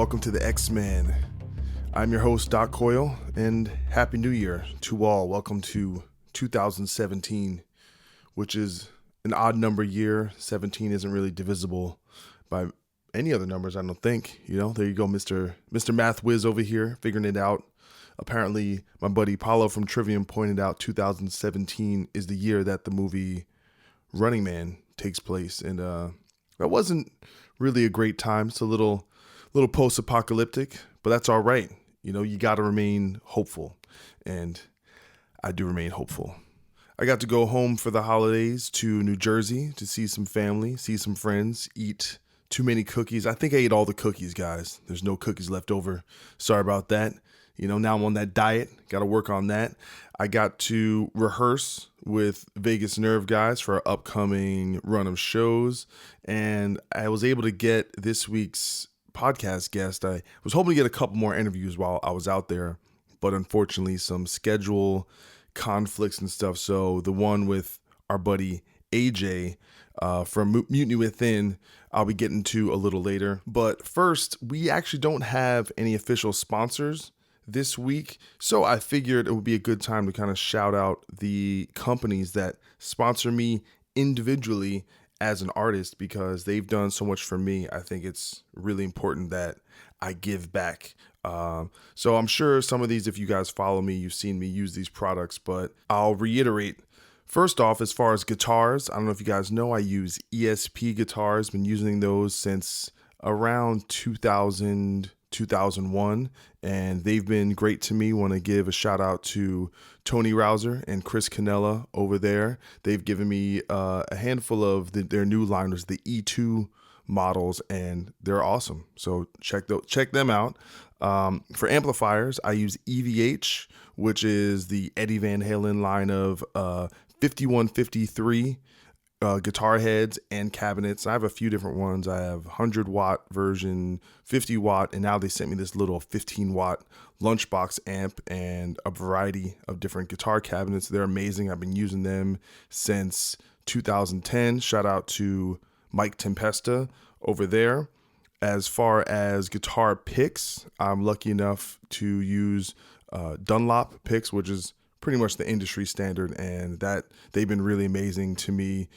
welcome to the X-Men. I'm your host, Doc Coyle, and Happy New Year to all. Welcome to 2017, which is an odd number year. 17 isn't really divisible by any other numbers, I don't think. You know, there you go, Mr. Math Whiz over here, figuring it out. Apparently, my buddy Paulo from Trivium pointed out 2017 is the year that the movie Running Man takes place, and that wasn't really a great time. It's a little post-apocalyptic, but that's all right. You know, you got to remain hopeful, and I do remain hopeful. I got to go home for the holidays to New Jersey to see some family, see some friends, eat too many cookies. I think I ate all the cookies, guys. There's no cookies left over. Sorry about that. You know, now I'm on that diet. Got to work on that. I got to rehearse with Vegas Nerve guys for our upcoming run of shows, and I was able to get this week's podcast guest. I was hoping to get a couple more interviews while I was out there, but unfortunately some schedule conflicts and stuff. So the one with our buddy AJ from Mutiny Within, I'll be getting to a little later. But first, we actually don't have any official sponsors this week, so I figured it would be a good time to kind of shout out the companies that sponsor me individually as an artist, because they've done so much for me. I think it's really important that I give back. So I'm sure some of these, if you guys follow me, you've seen me use these products, but I'll reiterate. First off, as far as guitars, I don't know if you guys know, I use ESP guitars. Been using those since around 2001, and they've been great to me. Want to give a shout out to Tony Rouser and Chris Canella over there. They've given me a handful of their new liners, the E2 models, and they're awesome. So check them out. For amplifiers, I use EVH, which is the Eddie Van Halen line of 5153 guitar heads and cabinets. I have a few different ones. I have 100 watt version, 50 watt, and now they sent me this little 15 watt lunchbox amp and a variety of different guitar cabinets. They're amazing. I've been using them since 2010. Shout out to Mike Tempesta over there. As far as guitar picks, I'm lucky enough to use Dunlop picks, which is pretty much the industry standard, and that they've been really amazing to me.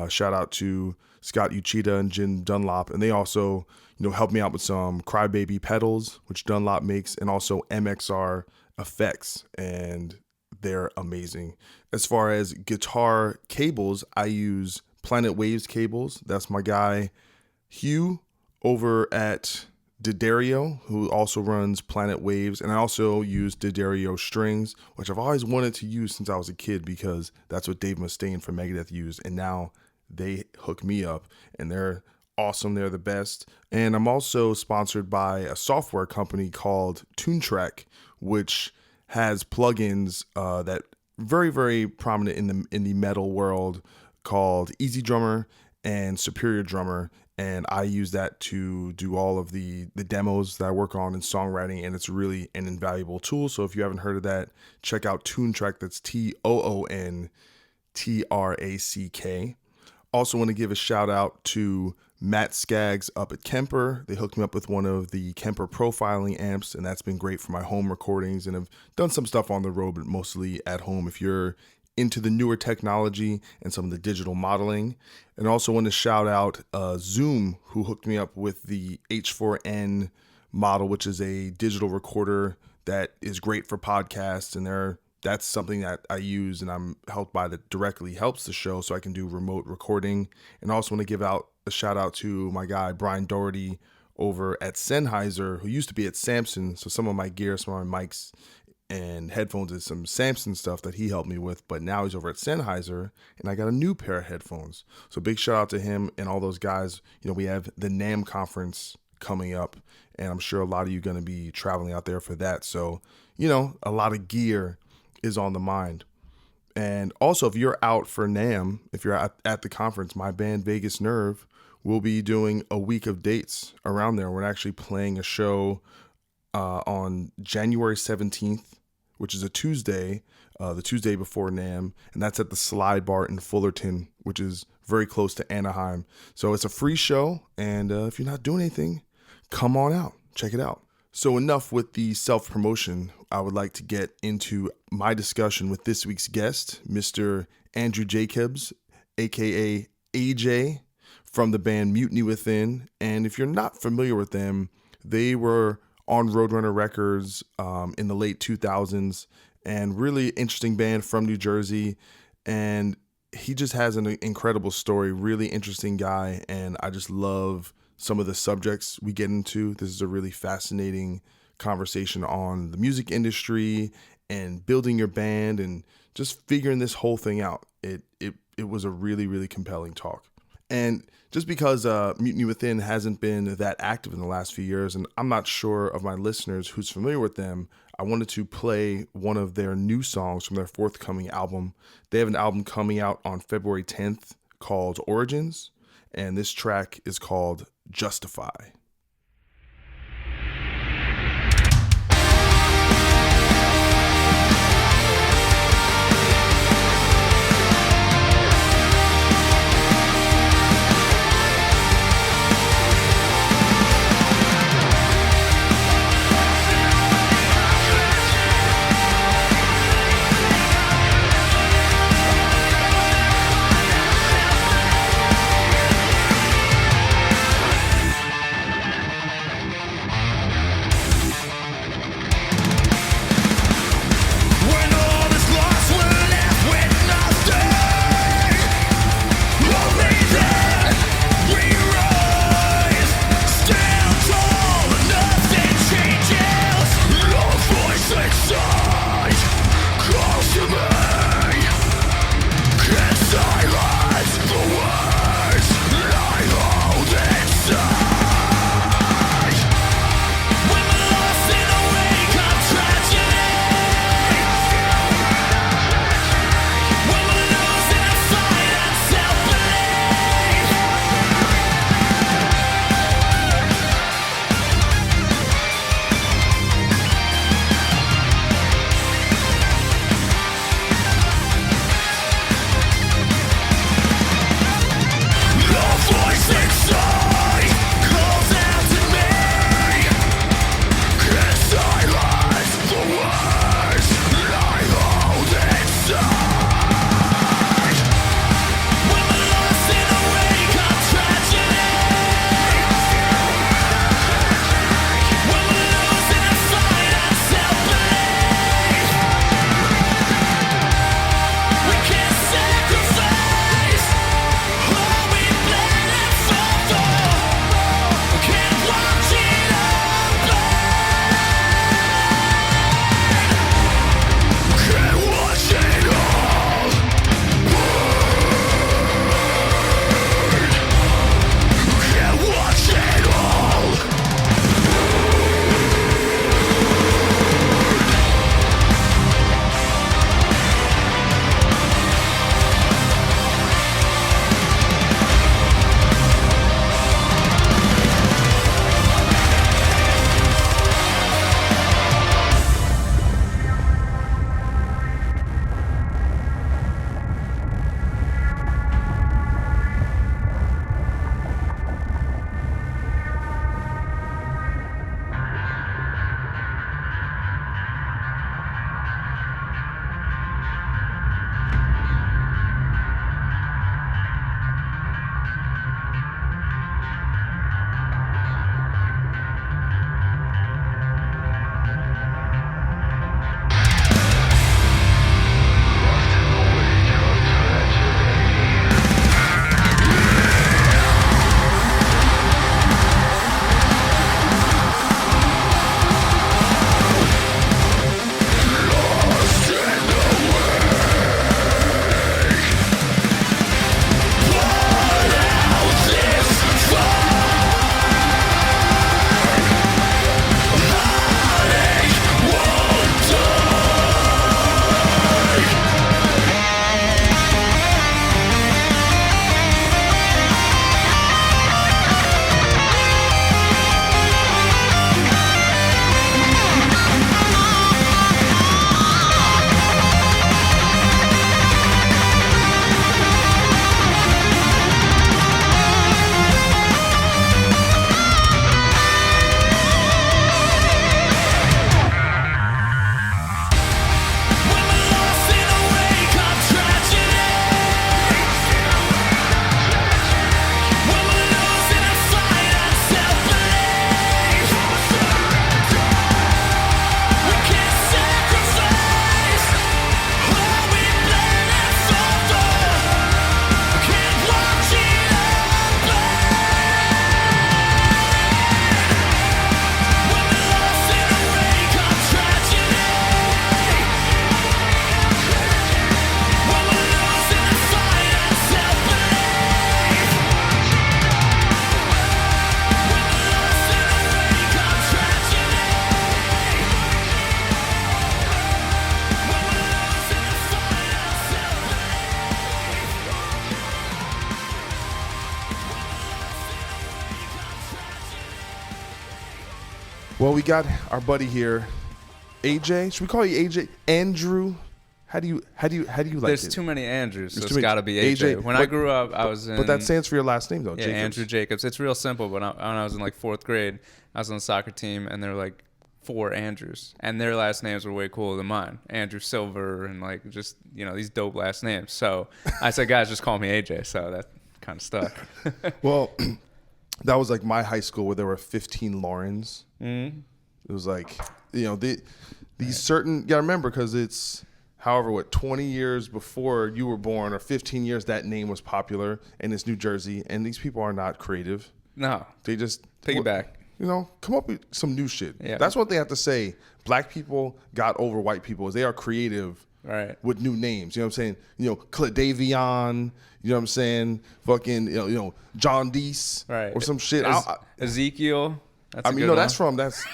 Shout out to Scott Uchida and Jim Dunlop, and they also, helped me out with some Crybaby pedals, which Dunlop makes, and also MXR effects, and they're amazing. As far as guitar cables, I use Planet Waves cables. That's my guy Hugh over at D'Addario, who also runs Planet Waves, and I also use D'Addario strings, which I've always wanted to use since I was a kid, because that's what Dave Mustaine from Megadeth used, and now they hook me up, and they're awesome. They're the best. And I'm also sponsored by a software company called TuneTrack, which has plugins that very, very prominent in the metal world, called Easy Drummer and Superior Drummer. And I use that to do all of the demos that I work on in songwriting, and it's really an invaluable tool. So if you haven't heard of that, check out TuneTrack. That's ToonTrack. Also want to give a shout out to Matt Skaggs up at Kemper. They hooked me up with one of the Kemper profiling amps, and that's been great for my home recordings. And I've done some stuff on the road, but mostly at home if you're into the newer technology and some of the digital modeling. And also want to shout out Zoom, who hooked me up with the H4n model, which is a digital recorder that is great for podcasts. And that's something that I use and I'm helped by, that directly helps the show, so I can do remote recording. And I also want to give out a shout out to my guy Brian Doherty over at Sennheiser, who used to be at Samson. So some of my gear, some of my mics and headphones is some Samson stuff that he helped me with, but now he's over at Sennheiser, and I got a new pair of headphones. So big shout out to him and all those guys. We have the NAMM conference coming up, and I'm sure a lot of you are going to be traveling out there for that. So, a lot of gear is on the mind. And also, if you're out for NAMM, if you're at the conference, my band Vegas Nerve will be doing a week of dates around there. We're actually playing a show on January 17th, which is a Tuesday, the Tuesday before NAMM, and that's at the Slide Bar in Fullerton, which is very close to Anaheim. So it's a free show, and if you're not doing anything, come on out. check it out. So enough with the self-promotion. I would like to get into my discussion with this week's guest, Mr. Andrew Jacobs, aka AJ, from the band Mutiny Within. And if you're not familiar with them, they were on Roadrunner Records in the late 2000s, and really interesting band from New Jersey. And he just has an incredible story, really interesting guy, and I just love some of the subjects we get into. This is a really fascinating conversation on the music industry and building your band and just figuring this whole thing out. It was a really, really compelling talk. And just because Mutiny Within hasn't been that active in the last few years, and I'm not sure of my listeners who's familiar with them, I wanted to play one of their new songs from their forthcoming album. They have an album coming out on February 10th called Origins, and this track is called Justify. Well, we got our buddy here, AJ. Should we call you AJ? Andrew? How do you like There's it? too many Andrews, so There's it's too many- got to be AJ. When I grew up, I was in... But that stands for your last name, though, yeah, Jacobs. Andrew Jacobs. It's real simple. When I was in like 4th grade, I was on the soccer team, and there were like 4 Andrews, and their last names were way cooler than mine. Andrew Silver, and like just, these dope last names. So I said, guys, just call me AJ. So that kind of stuck. Well, that was like my high school where there were 15 Laurens. Mm-hmm. It was like, these certain, you got to remember, because it's, however, 20 years before you were born, or 15 years, that name was popular, and it's New Jersey, and these people are not creative. No. They just... Piggyback. Come up with some new shit. Yeah. That's what they have to say. Black people got over white people is they are creative with new names. You know what I'm saying? Cladavion, you know what I'm saying? Fucking, John Deese or some shit. Ezekiel. That's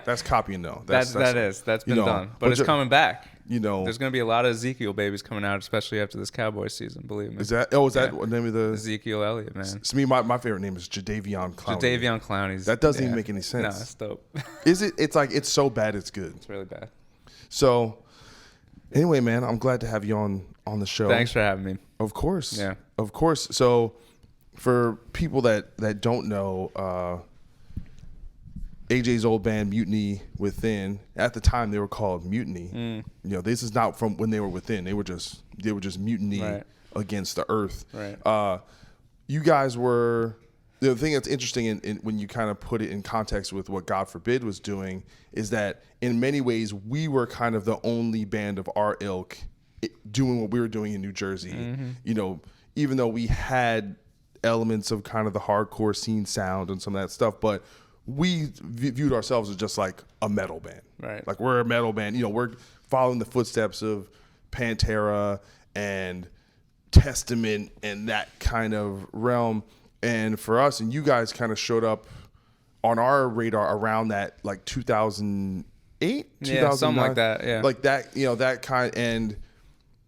that's copying though. That's been done. But it's coming back. There's going to be a lot of Ezekiel babies coming out, especially after this Cowboys season, believe me. Is that the name of the... Ezekiel Elliott, man. To me, my favorite name is Jadeveon Clowney. Jadeveon Clowney. That doesn't even make any sense. No, it's dope. Is it? It's like, it's so bad, it's good. It's really bad. So, anyway, man, I'm glad to have you on the show. Thanks for having me. Of course. Yeah. Of course. So, for people that don't know... AJ's old band Mutiny Within, at the time they were called Mutiny. This is not from when they were within. They were just mutiny against the earth. Right. You guys were... The thing that's interesting in when you kind of put it in context with what God Forbid was doing is that in many ways we were kind of the only band of our ilk doing what we were doing in New Jersey. Mm-hmm. Even though we had elements of kind of the hardcore scene sound and some of that stuff, but we viewed ourselves as just like a metal band. Right. Like, we're a metal band. We're following the footsteps of Pantera and Testament and that kind of realm. And for us, and you guys kind of showed up on our radar around that, like 2008, 2009. Something like that, yeah. Like that, that kind. And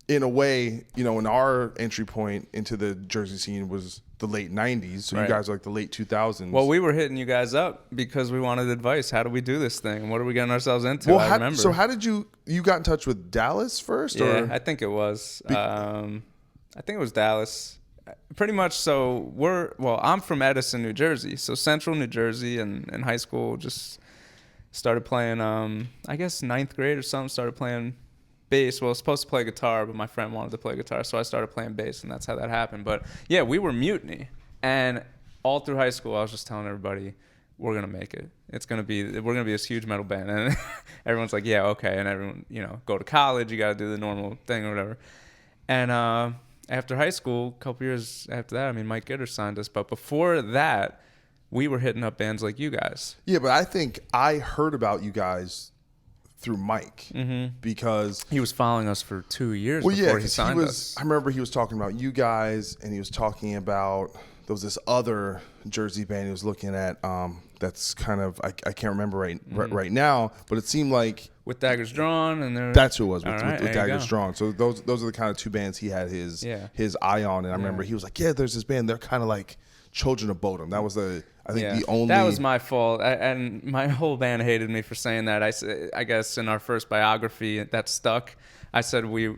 in a way, in our entry point into the Jersey scene was the late 90s. So you guys are like the late 2000s. Well, we were hitting you guys up because we wanted advice. How do we do this thing? What are we getting ourselves into? I remember. So how did you got in touch with Dallas first? Yeah, or? I think it was. I think it was Dallas. Pretty much. So I'm from Edison, New Jersey. So central New Jersey, and in high school just started playing, I guess 9th grade or something, started playing bass. Well, I was supposed to play guitar, but my friend wanted to play guitar, so I started playing bass, and that's how that happened. But yeah, we were Mutiny, and all through high school, I was just telling everybody, we're gonna make it. We're gonna be this huge metal band, and everyone's like, yeah, okay. And everyone, go to college, you got to do the normal thing or whatever. And after high school, a couple years after that, Mike Gitter signed us, but before that, we were hitting up bands like you guys. Yeah, but I think I heard about you guys through Mike, because he was following us for 2 years before he signed us. I remember he was talking about you guys, and he was talking about there was this other Jersey band he was looking at. That's kind of I can't remember right now, but it seemed like With Daggers Drawn, and that's who it was with with Daggers Drawn. So those are the kind of two bands he had his eye on, and I remember he was like, yeah, there's this band. They're kind of like Children of Bodom. That was the only... That was my fault, and my whole band hated me for saying that. I guess in our first biography that stuck, I said we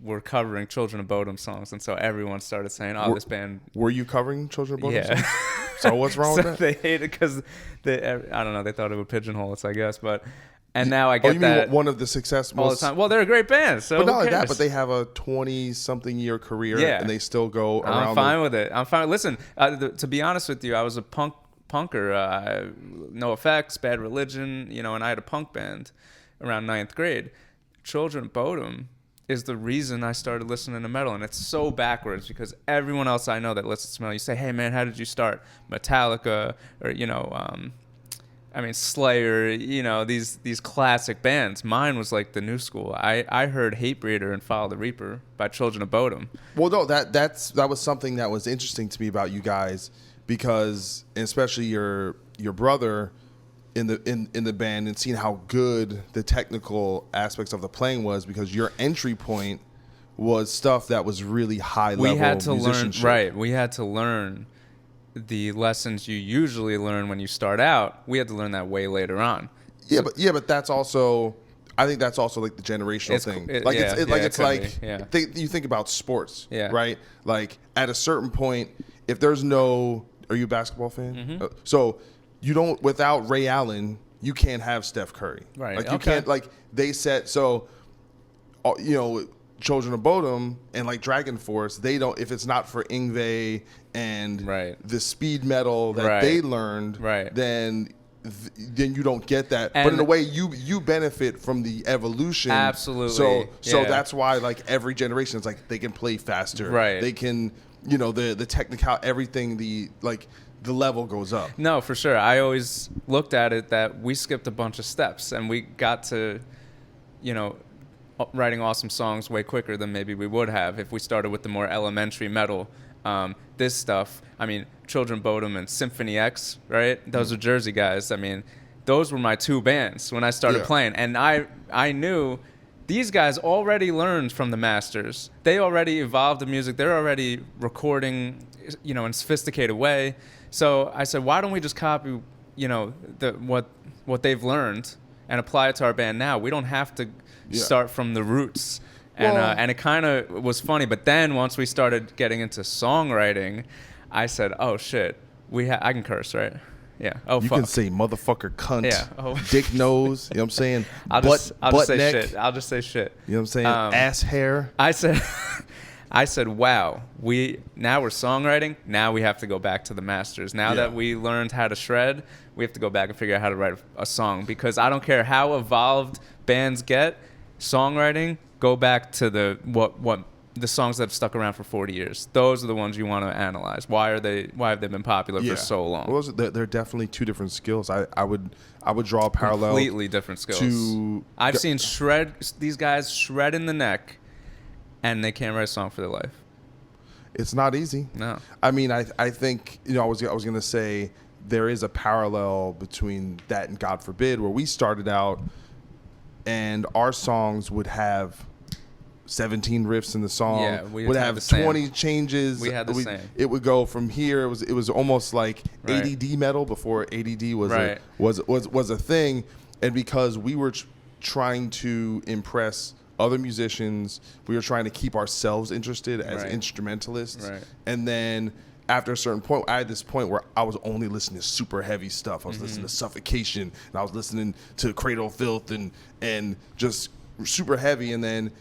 were covering Children of Bodom songs, and so everyone started saying, this band... Were you covering Children of Bodom songs? Yeah. So what's wrong with that? They hated because, I don't know, they thought it would pigeonhole us, I guess, but... And now I get that one of the success all the time. Well, they're a great band, so but not only that, but they have a 20-something year career, and they still go around. I'm fine with it. I'm fine. Listen, to be honest with you, I was a punker. No Effects, Bad Religion, and I had a punk band around 9th grade. Children of Bodom is the reason I started listening to metal, and it's so backwards because everyone else I know that listens to metal, you say, "Hey man, how did you start?" Metallica, or Slayer, these classic bands. Mine was like the new school. I heard Hatebreeder and Follow the Reaper by Children of Bodom. Well, no, that was something that was interesting to me about you guys, because especially your brother in the band, and seeing how good the technical aspects of the playing was, because your entry point was stuff that was really high level. We had to musicianship. learn, right? We had to learn the lessons you usually learn when you start out. We had to learn that way later on. But that's also, I think that's also like the generational thing. You think about sports, right? Like at a certain point, if there's no, are you a basketball fan? Mm-hmm. So you don't, without Ray Allen, you can't have Steph Curry. Right. Like you can't, like they said, so, you know, Children of Bodom and like Dragon Force, they don't, if it's not for Yngwie and the speed metal that they learned, then you don't get that. And but in a way, you benefit from the evolution. Absolutely. So that's why like every generation is like they can play faster. Right. They can, you know, the technical, everything, the level goes up. No, for sure. I always looked at it that we skipped a bunch of steps and we got to, you know, writing awesome songs way quicker than maybe we would have if we started with the more elementary metal. This stuff, I mean, Children of Bodom and Symphony X, right? Those are Jersey guys. I mean, those were my two bands when I started playing. And I knew these guys already learned from the masters. They already evolved the music. They're already recording, you know, in a sophisticated way. So I said, why don't we just copy, you know, what they've learned and apply it to our band now? We don't have to start from the roots. And it kind of was funny. But then once we started getting into songwriting, I said, oh, shit, I can curse, right? Yeah. Oh, you fuck. can say motherfucker, cunt, Oh. dick nose, you know what I'm saying? I'll just say neck, shit. I'll just say shit. You know what I'm saying? Ass hair. I said, wow, now we're songwriting. Now we have to go back to the masters. Now that we learned how to shred, we have to go back and figure out how to write a song. Because I don't care how evolved bands get, songwriting, go back to the songs that have stuck around for 40 years. Those are the ones you want to analyze. Why have they been popular for so long? Well, they're definitely two different skills. I would draw a parallel. Completely different skills. I've seen these guys shred in the neck, and they can't write a song for their life. It's not easy. No. I mean, I think, you know, I was going to say there is a parallel between that and God Forbid, where we started out and our songs would have 17 riffs in the song. Yeah, we would had have 20 changes. We had the same. It would go from here. It was almost like ADD metal before ADD was a thing, and because we were trying to impress other musicians, we were trying to keep ourselves interested as instrumentalists, and then after a certain point, I had this point where I was only listening to super heavy stuff. I was listening to Suffocation, and I was listening to Cradle of Filth, and just super heavy, and then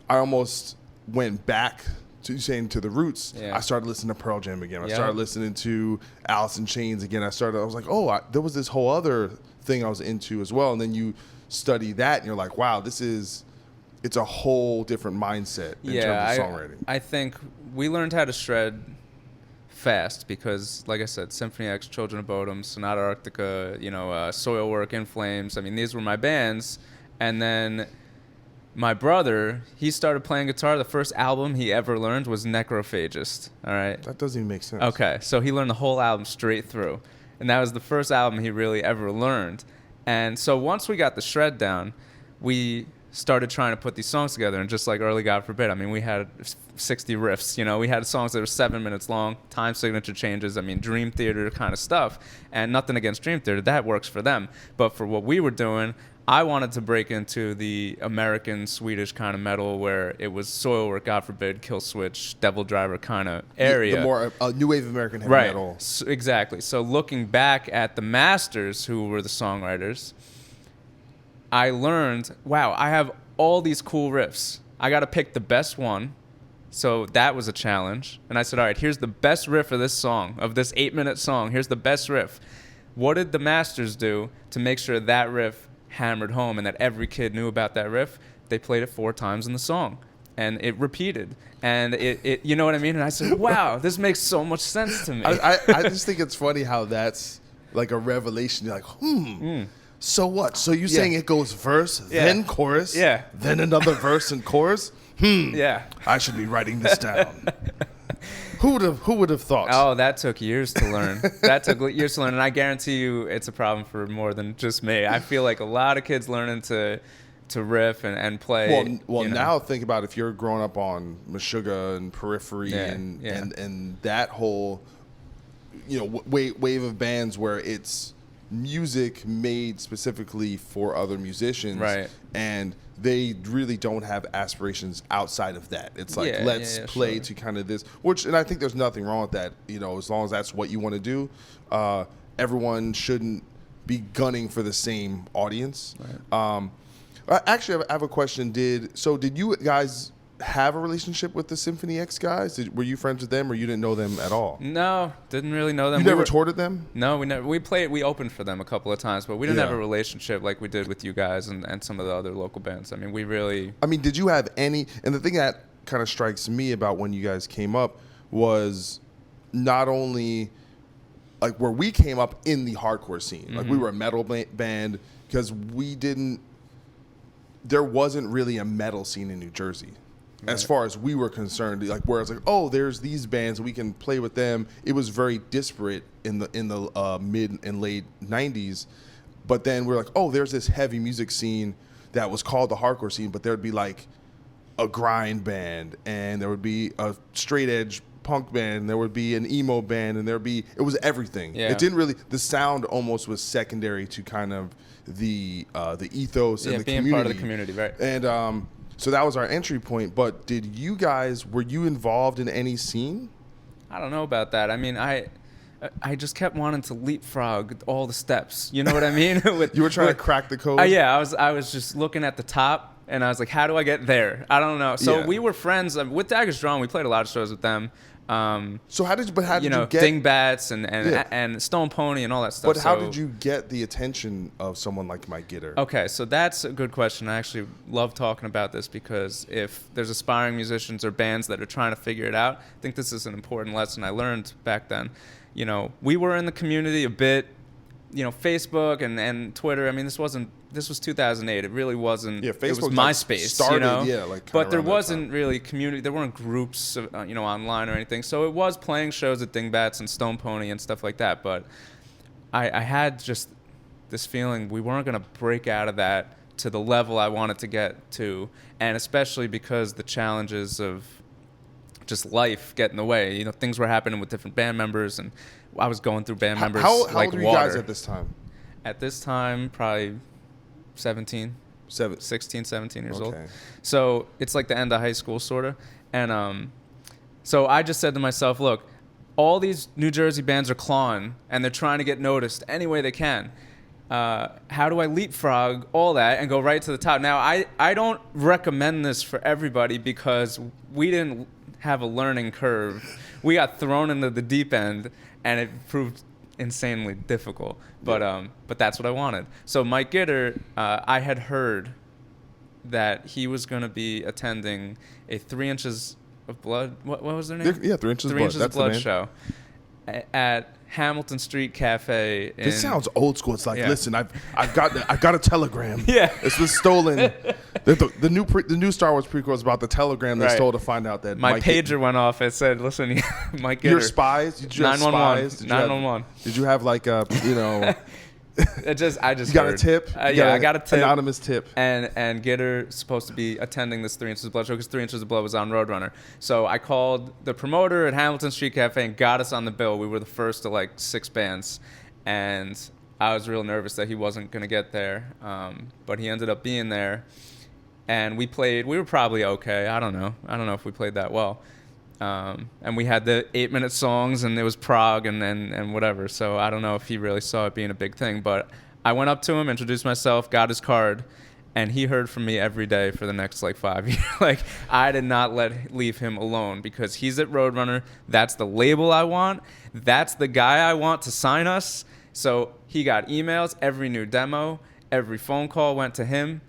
I almost went back to the roots. I started listening to Pearl Jam again. I started listening to Alice in Chains again. I was like, there was this whole other thing I was into as well. And then you study that, and you're like, wow, it's a whole different mindset in terms of songwriting. I think we learned how to shred fast because, like I said, Symphony X, Children of Bodom, Sonata Arctica, you know, Soilwork, In Flames. I mean, these were my bands. And then my brother, he started playing guitar. The first album he ever learned was Necrophagist. All right. That doesn't even make sense. Okay, so he learned the whole album straight through, and that was the first album he really ever learned. And so once we got the shred down, we started trying to put these songs together. And just like early God Forbid, I mean, we had 60 riffs. You know, we had songs that were 7 minutes long, time signature changes. I mean, Dream Theater kind of stuff. And nothing against Dream Theater, that works for them. But for what we were doing, I wanted to break into the American, Swedish kind of metal where it was Soilwork, God Forbid, Killswitch, Devil Driver kind of area. The more new wave American heavy metal. So, exactly. So looking back at the masters who were the songwriters, I learned, wow, I have all these cool riffs. I got to pick the best one. So that was a challenge. And I said, all right, here's the best riff of this song, of this 8-minute song. Here's the best riff. What did the masters do to make sure that riff hammered home and that every kid knew about that riff? They played it 4 times in the song, and it repeated, and it you know what I mean? And I said, wow, this makes so much sense to me. I just think it's funny how that's like a revelation. You're like, so what? So you're saying it goes verse, then chorus, then another verse and chorus? I should be writing this down. Who would have thought? Oh, that took years to learn. And I guarantee you it's a problem for more than just me. I feel like a lot of kids learning to riff and play. Well, now think about if you're growing up on Meshuggah and Periphery and that whole, you know, wave of bands where it's music made specifically for other musicians, Right. and they really don't have aspirations outside of that. It's like, let's play to kind of this, and I think there's nothing wrong with that, as long as that's what you want to do. Everyone shouldn't be gunning for the same audience. Right. Actually, I have a question. Did you guys have a relationship with the Symphony X guys? Were you friends with them, or you didn't know them at all? No, didn't really know them. You never toured with them? No, we never. We opened for them a couple of times, but we didn't have a relationship like we did with you guys and some of the other local bands. I mean, did you have any? And the thing that kind of strikes me about when you guys came up was not only like where we came up in the hardcore scene. Like we were a metal band because there wasn't really a metal scene in New Jersey. Right. As far as we were concerned, like where it's like, oh, there's these bands, we can play with them. It was very disparate in the mid and late 90s. But then we're like, oh, there's this heavy music scene that was called the hardcore scene, but there'd be like a grind band, and there would be a straight edge punk band, and there would be an emo band, and it was everything. Yeah. It didn't really, the sound almost was secondary to kind of the ethos and the being community. Part of the community, right? And so that was our entry point. But were you involved in any scene? I don't know about that. I mean, I just kept wanting to leapfrog all the steps. You know what I mean? You were trying to crack the code? Yeah, I was just looking at the top, and I was like, how do I get there? I don't know. So we were friends. With Daggers Drawn, we played a lot of shows with them. So how did you get Dingbats and Stone Pony and all that stuff? But how did you get the attention of someone like Mike Gitter? Okay, so that's a good question. I actually love talking about this because if there's aspiring musicians or bands that are trying to figure it out, I think this is an important lesson I learned back then. We were in the community a bit, Facebook and Twitter. I mean, this was 2008. It really wasn't. Yeah, Facebook was MySpace. Started, but there wasn't really community. There weren't groups, online or anything. So it was playing shows at Dingbats and Stone Pony and stuff like that. But I had just this feeling we weren't going to break out of that to the level I wanted to get to, and especially because the challenges of just life get in the way. Things were happening with different band members, and I was going through band members how like old were you water. Guys at this time? At this time, probably 16, 17 years old. So it's like the end of high school, sort of. And so I just said to myself, look, all these New Jersey bands are clawing, and they're trying to get noticed any way they can. How do I leapfrog all that and go right to the top? Now, I don't recommend this for everybody because we didn't have a learning curve. We got thrown into the deep end, and it proved insanely difficult. But that's what I wanted. So Mike Gitter, I had heard that he was going to be attending a 3 Inches of Blood. What was their name? Yeah, 3 Inches of Blood. 3 Inches of Blood show at Hamilton Street Cafe. This sounds old school. It's like, listen, I've got a telegram. Yeah, this was stolen. The new Star Wars prequel is about the telegram they stole to find out that my pager went off. It said, "Listen, Mike Gitter." Your spies? Did you have 911? 911. Did you have like a I just you got a tip? I got a tip. Anonymous tip. And Gitter supposed to be attending this 3 Inches of Blood show because 3 Inches of Blood was on Roadrunner. So I called the promoter at Hamilton Street Cafe and got us on the bill. We were the first of like 6 bands, and I was real nervous that he wasn't gonna get there, but he ended up being there, and we played. We were probably okay. I don't know if we played that well. And we had the 8-minute songs, and it was prog and whatever. So I don't know if he really saw it being a big thing, but I went up to him, introduced myself, got his card, and he heard from me every day for the next like 5 years. Like I did not leave him alone because he's at Roadrunner. That's the label I want. That's the guy I want to sign us. So he got emails, every new demo, every phone call went to him.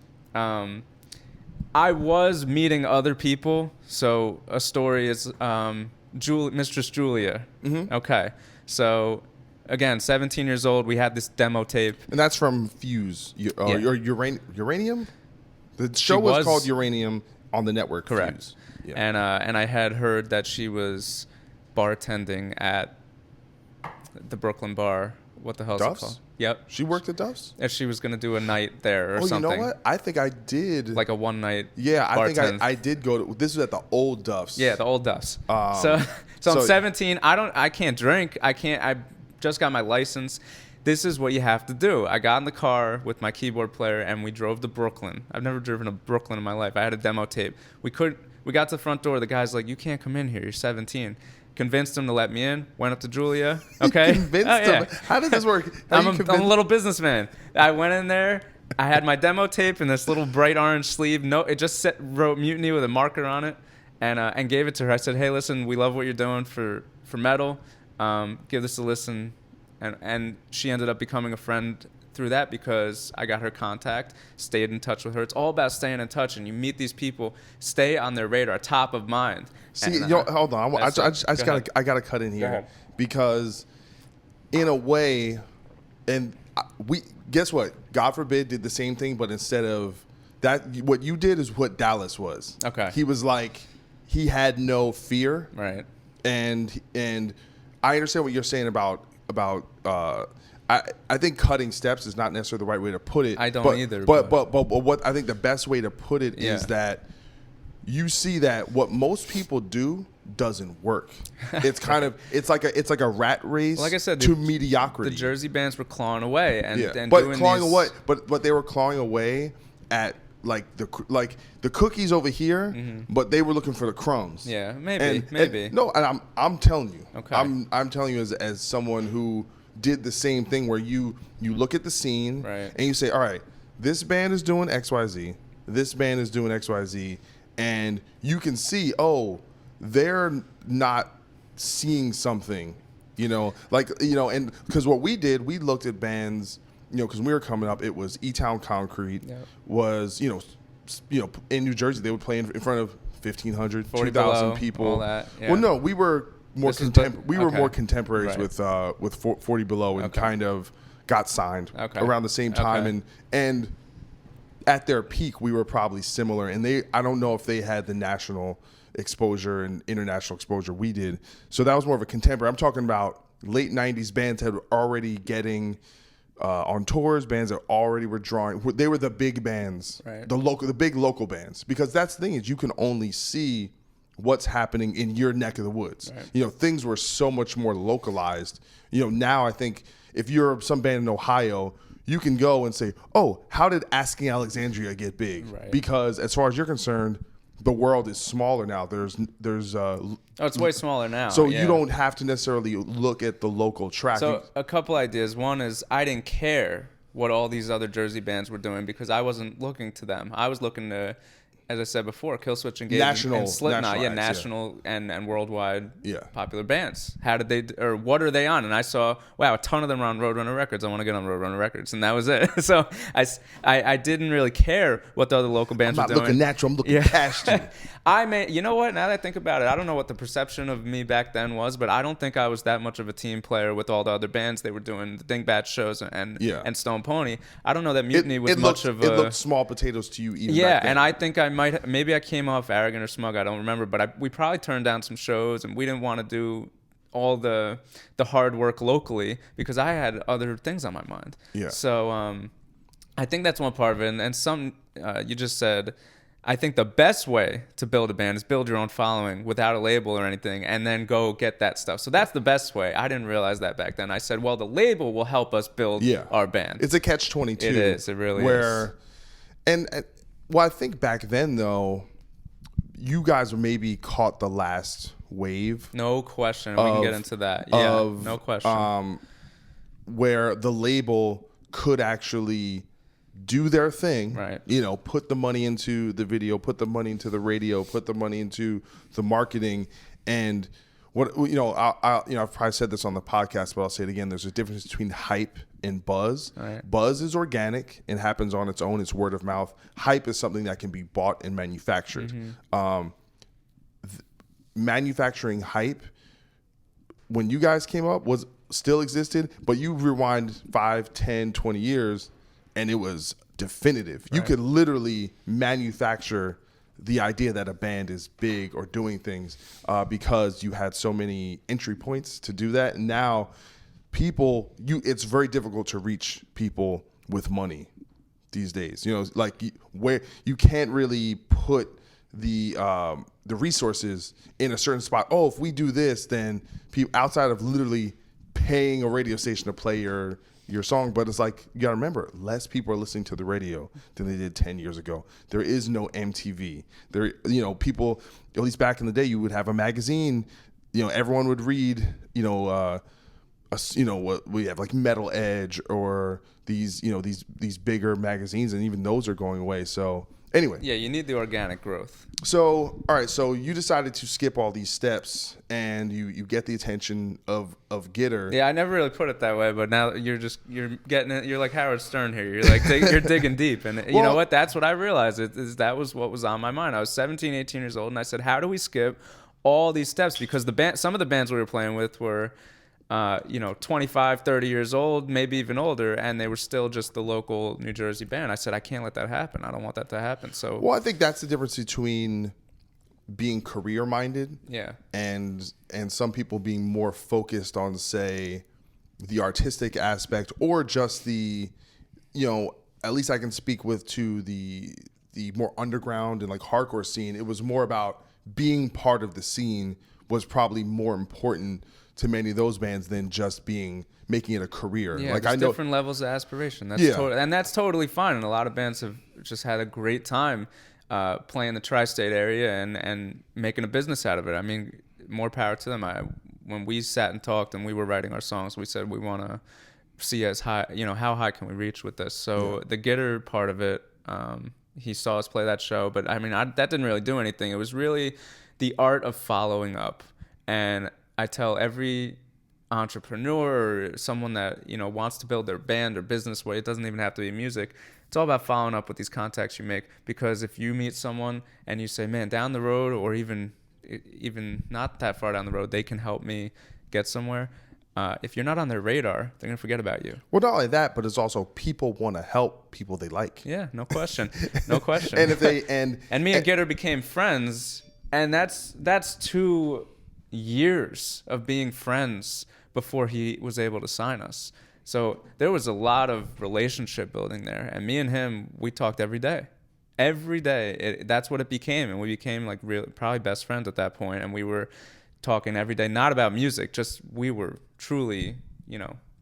I was meeting other people. So a story is Mistress Julia. Mm-hmm. Okay. So, again, 17 years old. We had this demo tape. And that's from Fuse. Uranium? The show was called Uranium on the network. Correct. Fuse. Yeah. And I had heard that she was bartending at the Brooklyn bar. What the hell is it called? Yep. She worked at Duff's? And she was going to do a night there or something. You know what? I think I did. Like a one-night I think I did go to... This was at the old Duff's. Yeah, the old Duff's. So I'm 17. I can't drink. I just got my license. this is what you have to do. I got in the car with my keyboard player and we drove to Brooklyn. I've never driven to Brooklyn in my life. I had a demo tape. We got to the front door. The guy's like, you can't come in here. You're 17. Convinced him to let me in. Went up to Julia. Okay. Convinced him? How does this work? I'm a little businessman. I went in there. I had my demo tape in this little bright orange sleeve. No, it just wrote Mutiny with a marker on it, and gave it to her. I said, "Hey, listen, we love what you're doing for metal. Give this a listen." And she ended up becoming a friend through that because I got her contact, stayed in touch with her. It's all about staying in touch, and you meet these people, stay on their radar, top of mind. See, hold on. I gotta cut in here because, in a way, and we guess what? God forbid did the same thing, but instead of that, what you did is what Dallas was. Okay. He was like, he had no fear. Right. And I understand what you're saying about I think cutting steps is not necessarily the right way to put it. I don't either. But what I think the best way to put it is that you see that what most people do doesn't work. It's kind of it's like a rat race. Like I said, to mediocrity. The Jersey bands were clawing away and but they were clawing away at like the cookies over here, but they were looking for the crumbs. Yeah, maybe. And I'm telling you. Okay. I'm telling you as someone who did the same thing where you look at the scene and you say, all right, this band is doing XYZ, this band is doing XYZ, and you can see, oh, they're not seeing something, and because what we did, we looked at bands, because we were coming up, it was E-Town Concrete, was, in New Jersey, they would play in front of 1,500, 2,000 people. All that, yeah. Well, no, we were more more contemporaries with 40 Below and kind of got signed around the same time, and at their peak we were probably similar, and I don't know if they had the national exposure and international exposure we did, so that was more of a contemporary. I'm talking about late 90s bands had already getting on tours, bands that already were drawing. They were the big bands, the big local bands, because that's the thing is you can only see what's happening in your neck of the woods. Things were so much more localized. Now I think if you're some band in Ohio, you can go and say, oh, how did Asking Alexandria get big? Because as far as you're concerned, the world is smaller now. It's way smaller now. So you don't have to necessarily look at the local track. So a couple ideas. One is I didn't care what all these other Jersey bands were doing because I wasn't looking to them. I was looking to, as I said before, Killswitch Engage and Slipknot, national and worldwide popular bands. How did they, or what are they on? And I saw, wow, a ton of them are on Roadrunner Records. I want to get on Roadrunner Records, and that was it. So I didn't really care what the other local bands were doing. I'm not looking natural. I'm looking past you. You know what? Now that I think about it, I don't know what the perception of me back then was, but I don't think I was that much of a team player with all the other bands they were doing, the Dingbat shows and Stone Pony. I don't know that Mutiny was much of a... It looked small potatoes to you even back then. And I think maybe I came off arrogant or smug, I don't remember, but we probably turned down some shows and we didn't want to do all the hard work locally because I had other things on my mind. So I think that's one part of it. And some, you just said, I think the best way to build a band is build your own following without a label or anything and then go get that stuff. So that's the best way. I didn't realize that back then. I said, well, the label will help us build our band. It's a catch-22. It is. It really is. And I think back then, though, you guys maybe caught the last wave. No question. We can get into that. Yeah, no question. Where the label could actually do their thing, put the money into the video, put the money into the radio, put the money into the marketing, and what I've probably said this on the podcast, but I'll say it again. There's a difference between hype and buzz. Buzz is organic and happens on its own. It's word of mouth. Hype is something that can be bought and manufactured. Manufacturing hype, when you guys came up, was still existed, but you rewind 5, 10, 20 years, and it was definitive. You could literally manufacture the idea that a band is big or doing things because you had so many entry points to do that. And now it's very difficult to reach people with money these days. Where you can't really put the resources in a certain spot. Oh, if we do this, then people outside of literally paying a radio station to play your your song, but it's like, you gotta remember, less people are listening to the radio than they did 10 years ago. There is no MTV. There, people, at least back in the day, you would have a magazine, everyone would read, what we have, like Metal Edge or these bigger magazines, and even those are going away. So anyway. Yeah, you need the organic growth. So, all right, so you decided to skip all these steps, and you get the attention of Gitter. Yeah, I never really put it that way, but now you're getting it. You're like Howard Stern here. You're like, you're digging deep. And you know what? That's what I realized. That was what was on my mind. I was 17, 18 years old, and I said, how do we skip all these steps? Because some of the bands we were playing with were 25, 30 years old, maybe even older, and they were still just the local New Jersey band. I said, I can't let that happen. I don't want that to happen. So, well, I think that's the difference between being career-minded, and some people being more focused on, say, the artistic aspect, or just the, at least I can speak to the more underground and like hardcore scene. It was more about being part of the scene was probably more important to many of those bands than just making it a career. Yeah, like there's I know different levels of aspiration. That's totally fine. And a lot of bands have just had a great time playing the tri-state area and making a business out of it. I mean, more power to them. When we sat and talked and we were writing our songs, we said we want to see as high, how high can we reach with this? So the Gitter part of it, he saw us play that show, but I mean, that didn't really do anything. It was really the art of following up. And I tell every entrepreneur or someone that wants to build their band or business, where it doesn't even have to be music, it's all about following up with these contacts you make. Because if you meet someone and you say, man, down the road, or even not that far down the road, they can help me get somewhere, if you're not on their radar, they're gonna forget about you. Well, not only that, but it's also people want to help people they like. Yeah, no question. And if they and me and Gitter became friends, and that's 2 years of being friends before he was able to sign us. So there was a lot of relationship building there, and me and him, we talked every day. That's what it became, and we became like probably best friends at that point. And we were talking every day, not about music, just we were truly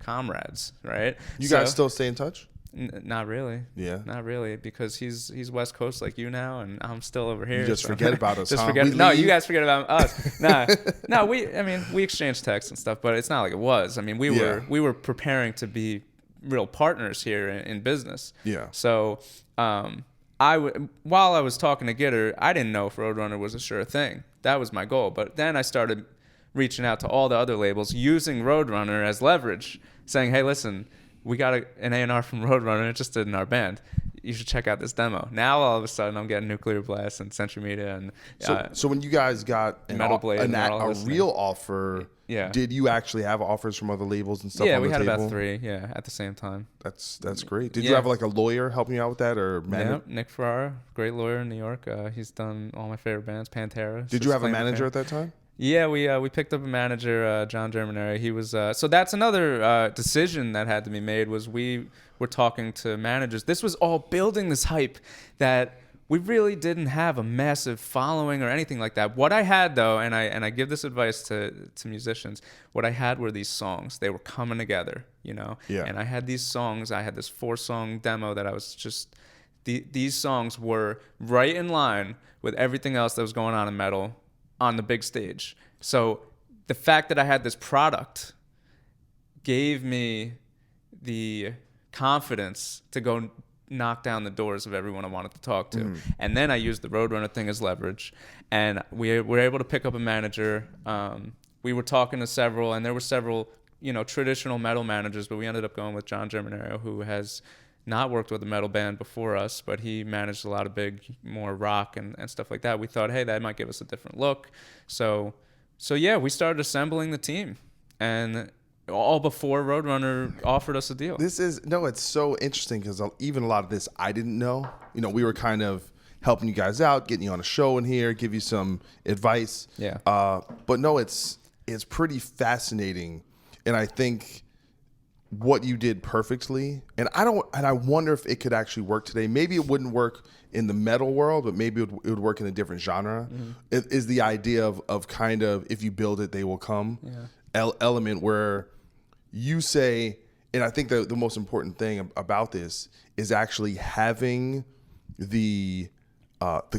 comrades, right? You guys still stay in touch? Not really. Yeah. Not really, because he's West Coast like you now, and I'm still over here. You just forget about us. No, you guys forget about us. No, we exchanged texts and stuff, but it's not like it was. I mean, we were preparing to be real partners here in business. Yeah. So, while I was talking to Gitter, I didn't know if Roadrunner was a sure thing. That was my goal. But then I started reaching out to all the other labels, using Roadrunner as leverage, saying, hey, listen, we got an A&R from Roadrunner interested in our band. You should check out this demo. Now all of a sudden I'm getting Nuclear Blast and Century Media and so when you guys got a real offer, did you actually have offers from other labels and stuff? Yeah, on we the had table? about 3. Yeah, at the same time. That's great. Did you have like a lawyer helping you out with that, or Nick Ferrara, great lawyer in New York. He's done all my favorite bands, Pantera. Did you have a manager at that time? Yeah, we picked up a manager, John Germanary. He was so that's another decision that had to be made. Was we were talking to managers. This was all building this hype that we really didn't have a massive following or anything like that. What I had though, and I give this advice to musicians, what I had were these songs. They were coming together, Yeah. And I had these songs. I had this 4-song demo that I was just. These songs were right in line with everything else that was going on in metal on the big stage. So the fact that I had this product gave me the confidence to go knock down the doors of everyone I wanted to talk to. And then I used the Roadrunner thing as leverage, and we were able to pick up a manager. We were talking to several, and there were several, traditional metal managers, but we ended up going with John Germanero, who has not worked with a metal band before us, but he managed a lot of big, more rock and stuff like that. We thought, hey, that might give us a different look. So yeah, we started assembling the team, and all before Roadrunner offered us a deal. It's so interesting because even a lot of this I didn't know. We were kind of helping you guys out, getting you on a show in here, give you some advice. Yeah. But no, it's pretty fascinating, and I think what you did perfectly, and I wonder if it could actually work today. Maybe it wouldn't work in the metal world, but maybe it would work in a different genre. It is the idea of kind of, if you build it, they will come. Element where you say, and I think the most important thing about this is actually having the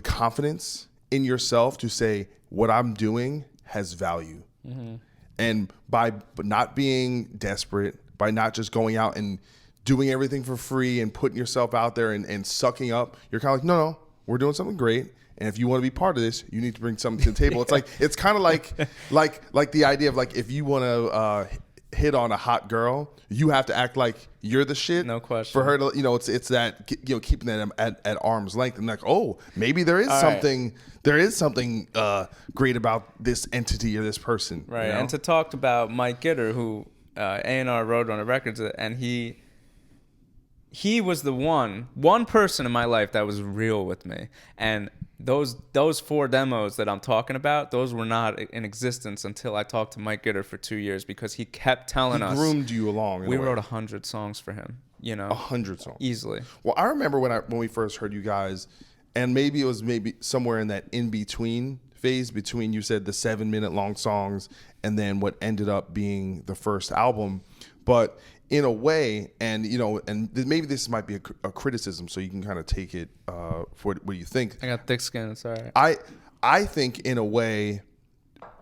confidence in yourself to say what I'm doing has value. And by not being desperate, by not just going out and doing everything for free and putting yourself out there and sucking up, you're kind of like, no, we're doing something great. And if you want to be part of this, you need to bring something to the table. It's like, it's kind of like the idea of like, if you want to hit on a hot girl, you have to act like you're the shit. No question. For her to, it's that, keeping that at arm's length and like, oh, maybe there is something, great about this entity or this person. Right. And to talk about Mike Gitter, who A&R Roadrunner Records, and he was the one person in my life that was real with me. And those 4 demos that I'm talking about, those were not in existence until I talked to Mike Gitter for 2 years, because he kept telling us. He groomed you along. We wrote 100 songs for him, 100 songs. Easily. Well, I remember when we first heard you guys, and maybe it was somewhere in that in-between phase between, you said, the 7-minute long songs and then what ended up being the first album. But in a way, and maybe this might be a criticism, so you can kind of take it for what you think. I got thick skin. It's all right. I think in a way,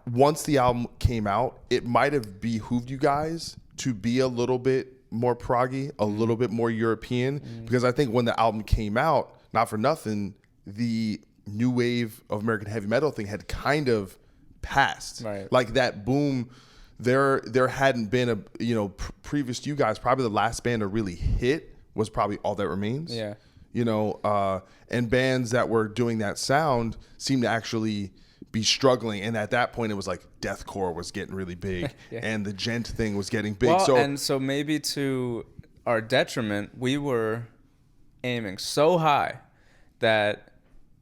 once the album came out, it might have behooved you guys to be a little bit more proggy, a little bit more European, because I think when the album came out, not for nothing, the new wave of American heavy metal thing had kind of passed. Right. Like that boom. There hadn't been a previous to you guys, probably the last band to really hit was probably All That Remains. Yeah. And bands that were doing that sound seemed to actually be struggling. And at that point, it was like deathcore was getting really big, and the gent thing was getting big. Well, so maybe to our detriment, we were aiming so high that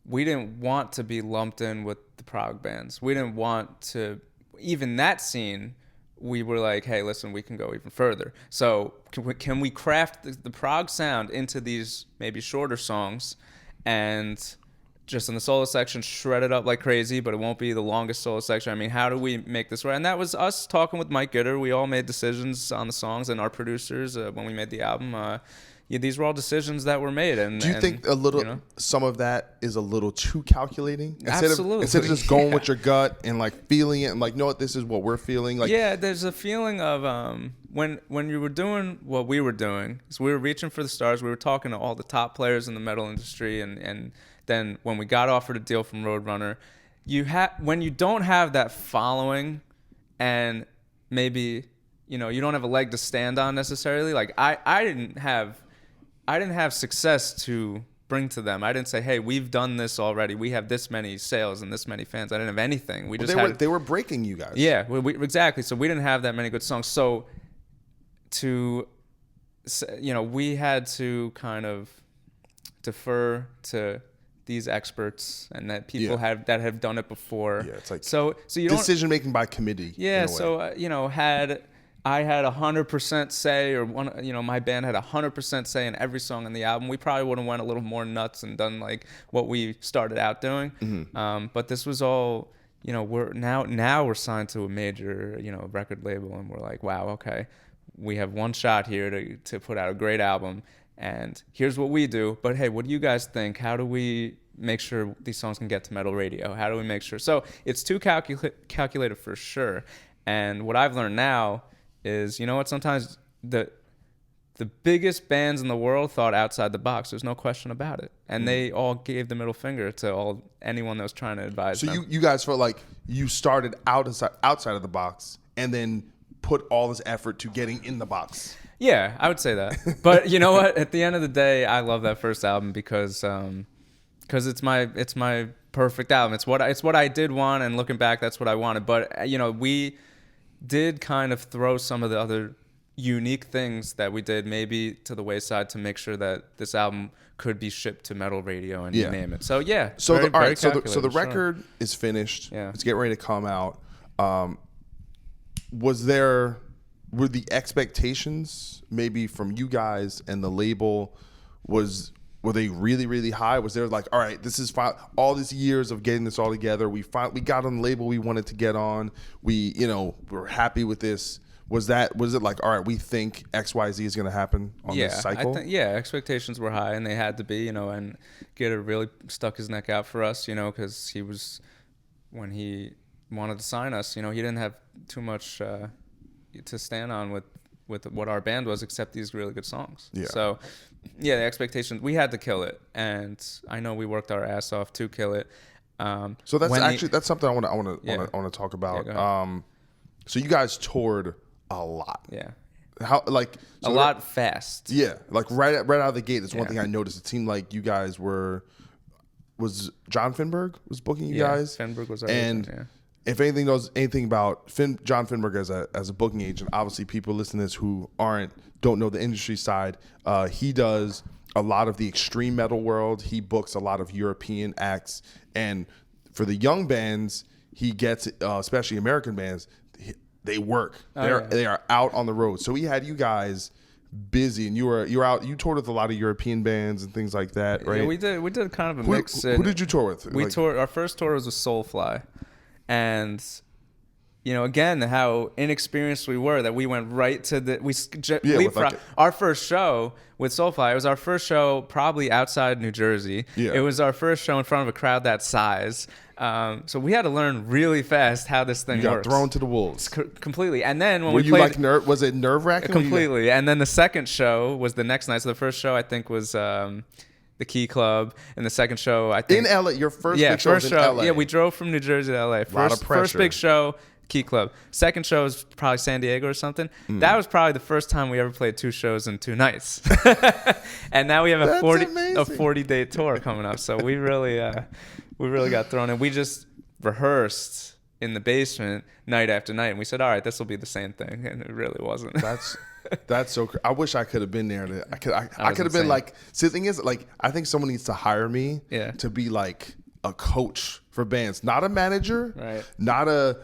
we didn't want to be lumped in with the prog bands. We didn't want to, even that scene. We were like, hey, listen, we can go even further. So can we craft the prog sound into these maybe shorter songs, and just in the solo section, shred it up like crazy, but it won't be the longest solo section. I mean, how do we make this right? And that was us talking with Mike Gitter. We all made decisions on the songs, and our producers, when we made the album, these were all decisions that were made. And do you think some of that is a little too calculating? Absolutely. Instead of just going with your gut and like feeling it and like, no, what, this is what we're feeling. Like, yeah, there's a feeling of when you were doing what we were doing, so we were reaching for the stars. We were talking to all the top players in the metal industry, and then when we got offered a deal from Roadrunner, when you don't have that following, and maybe you don't have a leg to stand on necessarily. Like I didn't have success to bring to them. I didn't say, hey, we've done this already. We have this many sales and this many fans. I didn't have anything. They were breaking you guys. Yeah, exactly. So we didn't have that many good songs. So we had to kind of defer to these experts and that people that have done it before. Yeah, it's like so you don't decision making by committee. Yeah, so had I had 100% say, or my band had 100% say in every song on the album, we probably would have went a little more nuts and done like what we started out doing. Mm-hmm. But this was all, we're now we're signed to a major, record label, and we're like, wow, okay, we have one shot here to put out a great album, and here's what we do. But hey, what do you guys think? How do we make sure these songs can get to metal radio? How do we make sure? So it's too calculated for sure. And what I've learned now is, what, sometimes the biggest bands in the world thought outside the box. There's no question about it. And they all gave the middle finger to anyone that was trying to advise them. So you guys felt like you started outside of the box and then put all this effort to getting in the box. Yeah, I would say that. But you know what? At the end of the day, I love that first album because it's my perfect album. It's what I did want, and looking back, that's what I wanted. But we did kind of throw some of the other unique things that we did maybe to the wayside to make sure that this album could be shipped to metal radio and you name it. So yeah. So the record is finished. Yeah. It's getting ready to come out. Were the expectations maybe from you guys and the label, were they really, really high? Was there like, all right, this is all these years of getting this all together, we got on the label we wanted to get on, we're happy with this. Was it like, all right, we think XYZ is going to happen on this cycle? Expectations were high, and they had to be, and Gitter really stuck his neck out for us, because he was, when he wanted to sign us, he didn't have too much to stand on with what our band was, except these really good songs. Yeah. So, the expectations, we had to kill it, and I know we worked our ass off to kill it. So that's something I want to talk about. Yeah, so you guys toured a lot. Yeah. How a lot fast. Yeah, like right out of the gate. That's one thing I noticed. It seemed like you guys was John Finberg was booking you guys. Finberg was our agent, agent, if anything knows anything about John Finberg as a booking agent, obviously people listening to this who don't know the industry side, he does a lot of the extreme metal world. He books a lot of European acts, and for the young bands, he gets especially American bands. They work. They are out on the road. So he had you guys busy, and you were out. You toured with a lot of European bands and things like that, right? Yeah, we did kind of a mix. Who did you tour with? Our first tour was with Soulfly, and again, how inexperienced we were, that we went right to our first show with Soulfly. It was our first show probably outside New Jersey. Yeah. It was our first show in front of a crowd that size. So we had to learn really fast how this thing works. You got thrown to the wolves. Completely. And then when were we you played... was it nerve-wracking? Completely. And then the second show was the next night. So the first show, I think, was... the Key Club, and the second show, I think... In LA, your first big show was in LA. Yeah, we drove from New Jersey to LA. A lot of pressure. First big show, Key Club. Second show was probably San Diego or something. That was probably the first time we ever played 2 shows in 2 nights. And now we have a 40-day tour coming up. So we really got thrown in. We just rehearsed in the basement night after night, and we said, all right, this will be the same thing, and it really wasn't. That's so I wish I could have been there. I could have been like, see, the thing is, like, I think someone needs to hire me to be like a coach for bands, not a manager, right? Not a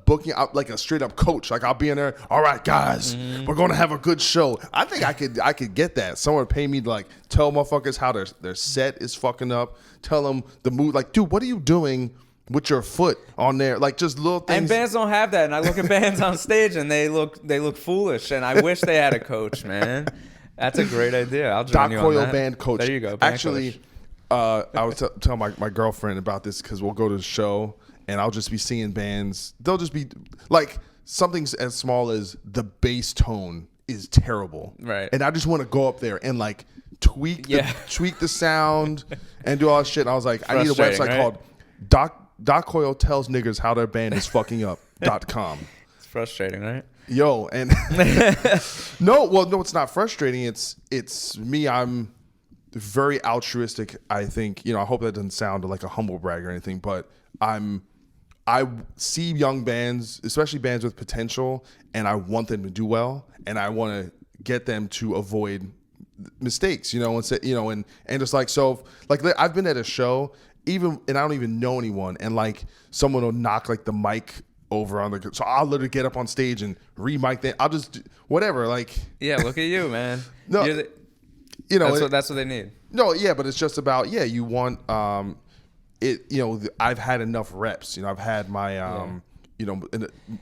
booking out, like a straight up coach. Like, I'll be in there, all right, guys, we're gonna have a good show. I think I could get that. Someone pay me to like tell motherfuckers how their set is fucking up, tell them the mood, like, dude, what are you doing with your foot on there? Like, just little things. And bands don't have that. And I look at bands on stage and they look foolish. And I wish they had a coach, man. That's a great idea. I'll join you on that. Doc Coyle band coach. There you go. Actually, I was telling my girlfriend about this because we'll go to the show and I'll just be seeing bands. They'll just be like, something as small as the bass tone is terrible. Right. And I just want to go up there and like tweak the sound and do all that shit. And I was like, I need a website called Doc Coyle tells niggers how their band is fucking up.com. It's frustrating, right? Yo, and no, it's not frustrating. It's me. I'm very altruistic. I think, I hope that doesn't sound like a humble brag or anything, but I see young bands, especially bands with potential, and I want them to do well, and I want to get them to avoid mistakes, and say, and just like, so like I've been at a show, and I don't even know anyone, and like someone will knock like the mic over on so I'll literally get up on stage and re-mic that. I'll just do whatever, like. Yeah, look at you, man. No, that's what they need. No, yeah, but it's just about, you want I've had enough reps. I've had my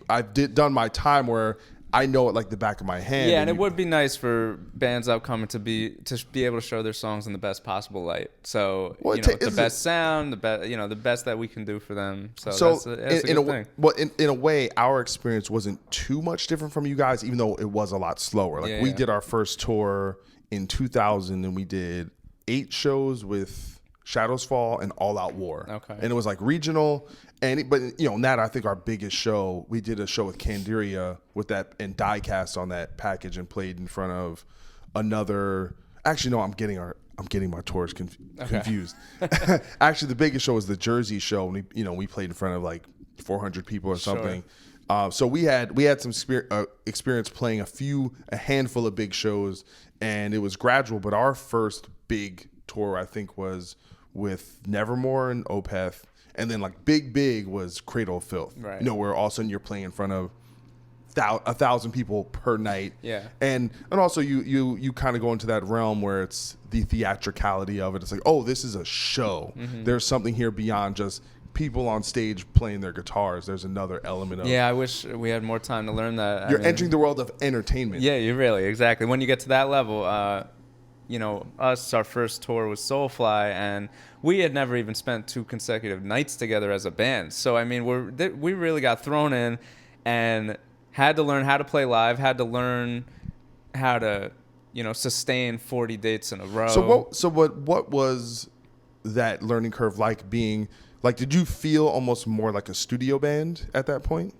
I've done my time where I know it like the back of my hand. Yeah, and it would be nice for bands upcoming to be able to show their songs in the best possible light. So the best sound, the best that we can do for them. So that's a good thing. Well, in a way, our experience wasn't too much different from you guys, even though it was a lot slower. Like we did our first tour in 2000, and we did 8 shows with Shadows Fall and All Out War. Okay, and it was like regional. But Nat, I think our biggest show, we did a show with Candiria with that and Diecast on that package and played in front of another. Actually, no, I'm getting my tours confused. Actually, the biggest show was the Jersey show. And we played in front of like 400 people or something. Sure. So we had some experience playing a handful of big shows, and it was gradual. But our first big tour, I think, was with Nevermore and Opeth. And then like big was Cradle of Filth. Right. Where all of a sudden you're playing in front of 1,000 people per night. Yeah. And also you kind of go into that realm where it's the theatricality of it. It's like, oh, this is a show. Mm-hmm. There's something here beyond just people on stage playing their guitars. There's another element of I wish we had more time to learn that. You're entering the world of entertainment. Yeah, you really, exactly. When you get to that level, our first tour was Soulfly, and we had never even spent 2 consecutive nights together as a band. So, I mean, we really got thrown in and had to learn how to play live, had to learn how to, sustain 40 dates in a row. So what was that learning curve like being, like, did you feel almost more like a studio band at that point?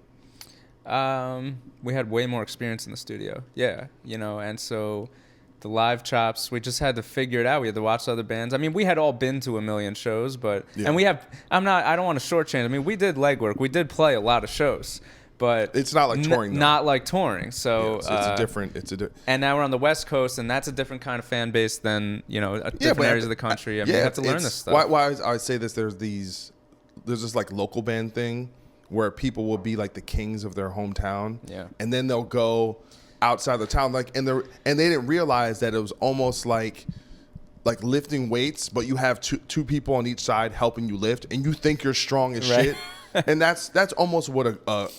We had way more experience in the studio. Yeah. And so the live chops, we just had to figure it out. We had to watch other bands. I mean, we had all been to a million shows, but, and I don't want to shortchange. I mean, we did legwork. We did play a lot of shows, but it's not like touring, though. Not like touring. So it's a different, and now we're on the West Coast, and that's a different kind of fan base than, different areas of the country. I mean, you have to learn this stuff. Why I say this, there's this like local band thing where people will be like the kings of their hometown. Yeah. And then they'll go outside the town, and they didn't realize that it was almost like lifting weights, but you have two people on each side helping you lift, and you think you're strong as shit. And that's almost what a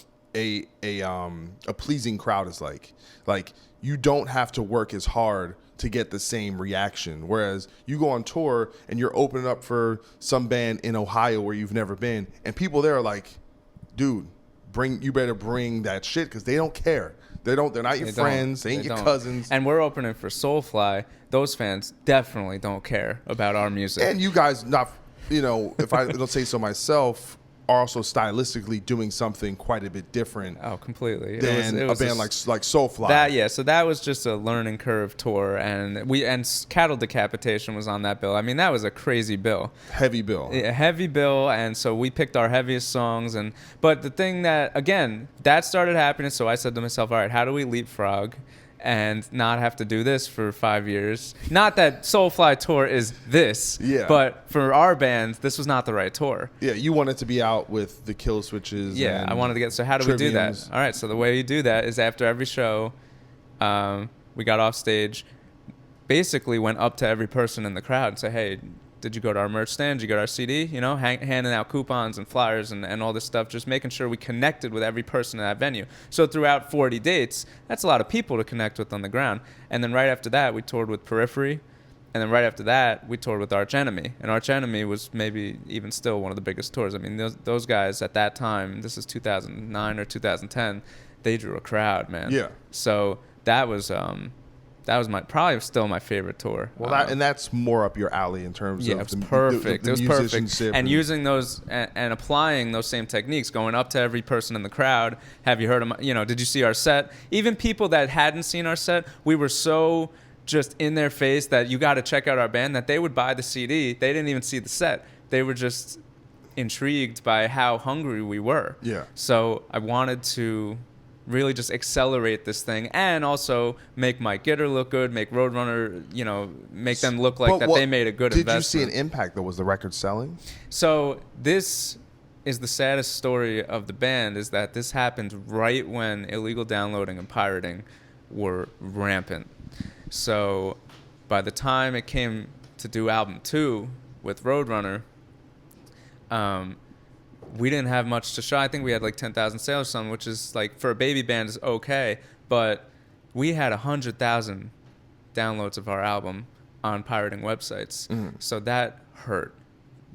pleasing crowd is like. Like, you don't have to work as hard to get the same reaction. Whereas you go on tour and you're opening up for some band in Ohio where you've never been, and people there are like, dude, you better bring that shit, because they don't care. They're not your friends. They ain't your cousins. And we're opening for Soulfly. Those fans definitely don't care about our music. And you guys, not, if I don't say so myself, are also stylistically doing something quite a bit different. Oh, completely. Than a band like Soulfly. So that was just a learning curve tour, and Cattle Decapitation was on that bill. I mean, that was a crazy bill. Heavy bill. Yeah, heavy bill, and so we picked our heaviest songs. But the thing that started happening, so I said to myself, all right, how do we leapfrog and not have to do this for 5 years? Not that Soulfly tour is this, but for our band, this was not the right tour. Yeah, you wanted to be out with the kill switches. Yeah, I wanted to get. So how do we do that? All right, so the way you do that is after every show, we got off stage, basically went up to every person in the crowd and say, hey, did you go to our merch stand? Did you get our CD? Handing out coupons and flyers and all this stuff, just making sure we connected with every person in that venue. So throughout 40 dates, that's a lot of people to connect with on the ground. And then right after that, we toured with Periphery. And then right after that, we toured with Arch Enemy. And Arch Enemy was maybe even still one of the biggest tours. I mean, those guys at that time, this is 2009 or 2010, they drew a crowd, man. Yeah. So that was probably still my favorite tour. Well, and that's more up your alley in terms of it was perfect. It was perfect. And using those and applying those same techniques, going up to every person in the crowd. Have you heard of did you see our set? Even people that hadn't seen our set, we were so just in their face that you got to check out our band, that they would buy the CD. They didn't even see the set. They were just intrigued by how hungry we were. Yeah. So I wanted to really just accelerate this thing, and also make Mike Gitter look good, make Roadrunner, make them look like they made a good investment. Did you see an impact, though? Was the record selling? So this is the saddest story of the band, is that this happened right when illegal downloading and pirating were rampant. So by the time it came to do album 2 with Roadrunner, we didn't have much to show. I think we had like 10,000 sales or something, which is like, for a baby band, is okay. But we had 100,000 downloads of our album on pirating websites. Mm. So that hurt.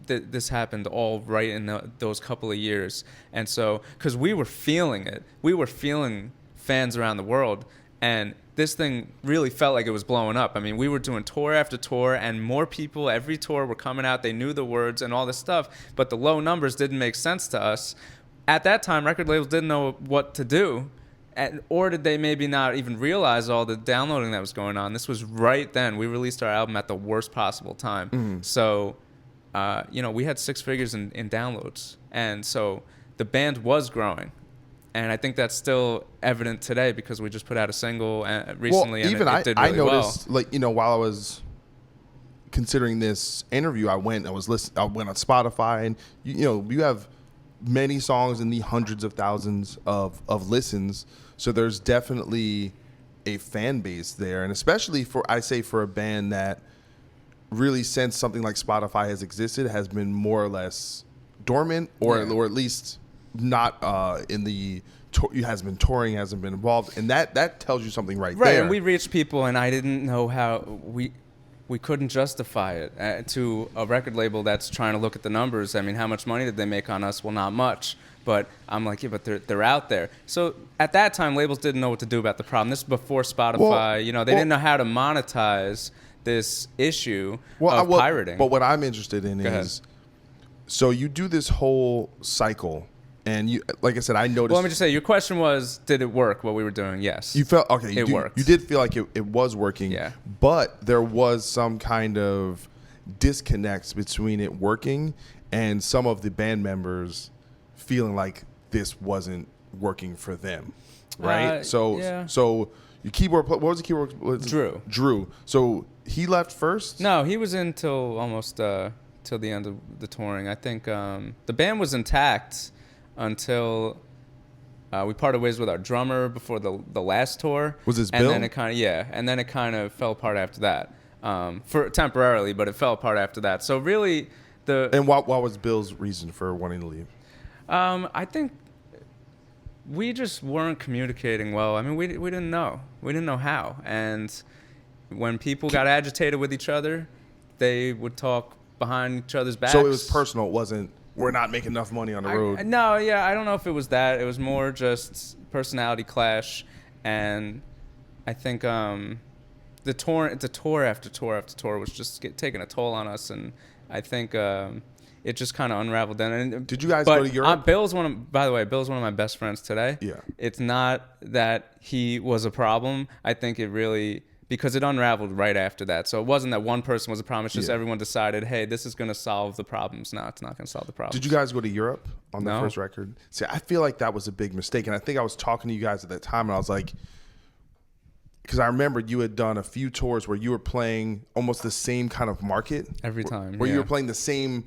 This happened all right in those couple of years. And so, because we were feeling it. We were feeling fans around the world. And this thing really felt like it was blowing up. I mean, we were doing tour after tour, and more people every tour were coming out. They knew the words and all this stuff, but the low numbers didn't make sense to us. At that time, record labels didn't know what to do, or did they maybe not even realize all the downloading that was going on. This was right then. We released our album at the worst possible time. Mm-hmm. So, we had 6 figures in downloads, and so the band was growing. And I think that's still evident today, because we just put out a single recently, and it did really well. I noticed, while I was considering this interview, I went on Spotify, and you have many songs in the hundreds of thousands of listens. So there's definitely a fan base there, and especially for a band that really, since something like Spotify has existed, has been more or less dormant or at least not in the. He hasn't been touring, hasn't been involved, and that tells you something right there. Right, and we reached people, and I didn't know how we couldn't justify it to a record label that's trying to look at the numbers. I mean, how much money did they make on us? Well, not much. But I'm like, yeah, but they're out there. So at that time, labels didn't know what to do about the problem. This is before Spotify. They didn't know how to monetize this issue of pirating. But what I'm interested in is, so you do this whole cycle, and you, like I said, I noticed. Well, let me just say, your question was, did it work, what we were doing? Yes. You felt, okay. It worked. You did feel like it was working. Yeah. But there was some kind of disconnect between it working and some of the band members feeling like this wasn't working for them, right? So your keyboard, what was the keyboard? Drew. So he left first? No, he was in till almost till the end of the touring. I think the band was intact until we parted ways with our drummer before the last tour. Was this and Bill? Then it kind of fell apart after that. For temporarily, but it fell apart after that. So really, and what was Bill's reason for wanting to leave? I think we just weren't communicating well. I mean, we didn't know. We didn't know how. And when people got agitated with each other, they would talk behind each other's backs. So it was personal. It wasn't, we're not making enough money on the road. I don't know if it was that. It was more just personality clash. And I think the tour after tour after tour was just taking a toll on us. And I think it just kind of unraveled then. And, did you guys go to Europe? By the way, Bill's one of my best friends today. Yeah. It's not that he was a problem. I think it really, because it unraveled right after that. So it wasn't that one person was a problem. It's just everyone decided, hey, this is going to solve the problems. No, it's not going to solve the problems. Did you guys go to Europe on the first record? See, I feel like that was a big mistake. And I think I was talking to you guys at that time, and I was like, because I remember you had done a few tours where you were playing almost the same kind of market. Every time. Where you were playing the same...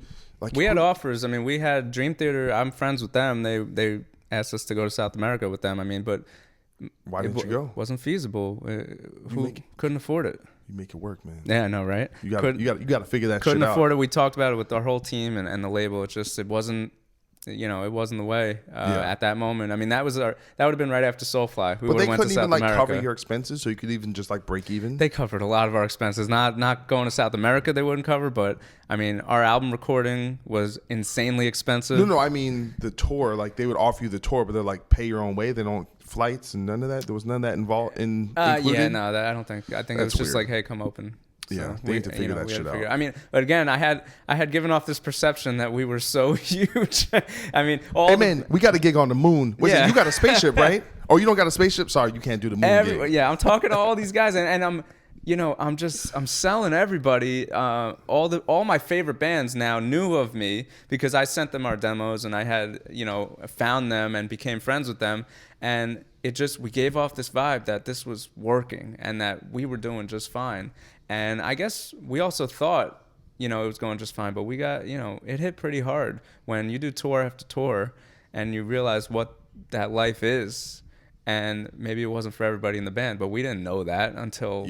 we had offers. I mean, we had Dream Theater. I'm friends with them. They asked us to go to South America with them. I mean, but why didn't you go? It wasn't feasible. Who couldn't afford it? You make it work, man. Yeah, I know, right? You got to figure that shit out. Couldn't afford it. We talked about it with our whole team and the label. It wasn't. It wasn't the way at that moment. I mean, that would have been right after Soulfly. But they couldn't even cover your expenses, so you could even just break even. They covered a lot of our expenses. Not going to South America, they wouldn't cover. But I mean, our album recording was insanely expensive. No, I mean the tour. They would offer you the tour, but they're pay your own way. They don't flights and none of that. There was none of that involved in. Yeah, no, I don't think. I think it was just weird. Hey, come open. Yeah, they need to figure that shit out. I mean, but again, I had given off this perception that we were so huge. I mean, we got a gig on the moon. You got a spaceship, right? Oh, you don't got a spaceship? Sorry, you can't do the moon gig. Yeah, I'm talking to all these guys, and I'm selling everybody. All my favorite bands now knew of me because I sent them our demos, and I had found them and became friends with them, and we gave off this vibe that this was working and that we were doing just fine. And I guess we also thought, it was going just fine, but we got, it hit pretty hard when you do tour after tour and you realize what that life is. And maybe it wasn't for everybody in the band, but we didn't know that until,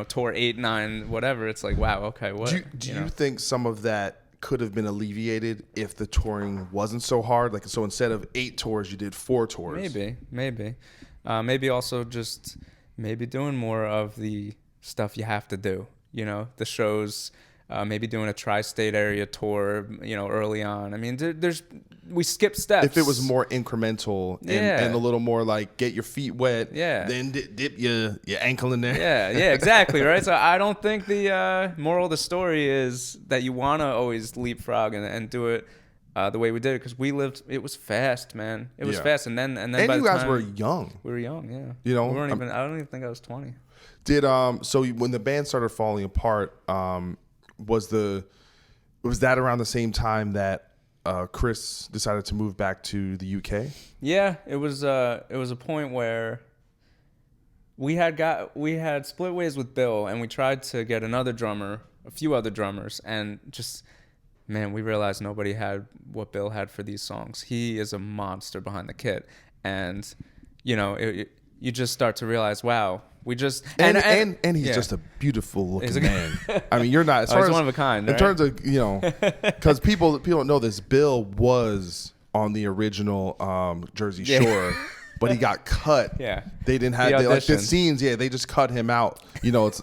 tour 8, 9, whatever. It's like, wow, okay, what? Do you think some of that could have been alleviated if the touring wasn't so hard? So instead of 8 tours, you did 4 tours. Maybe. Maybe also just doing more of the stuff you have to do, the shows, maybe doing a tri-state area tour, early on. I mean, we skip steps. If it was more incremental and a little more get your feet wet, then dip your ankle in there. Yeah, exactly, right? So I don't think the moral of the story is that you want to always leapfrog and do it the way we did it, because it was fast, man. It was fast, and then by you guys were young. We were young, yeah. We weren't even. I don't even think I was 20. So when the band started falling apart, was that around the same time that Chris decided to move back to the UK? Yeah, it was a point where we had split ways with Bill, and we tried to get a few other drummers, and just, man, we realized nobody had what Bill had for these songs. He is a monster behind the kit, and you just start to realize, wow, We just and he's just a beautiful looking man. I mean, you're not as far he's as one of a kind. In terms of because people don't know this. Bill was on the original Jersey Shore. But he got cut. Yeah, they didn't have like the scenes. Yeah, they just cut him out. But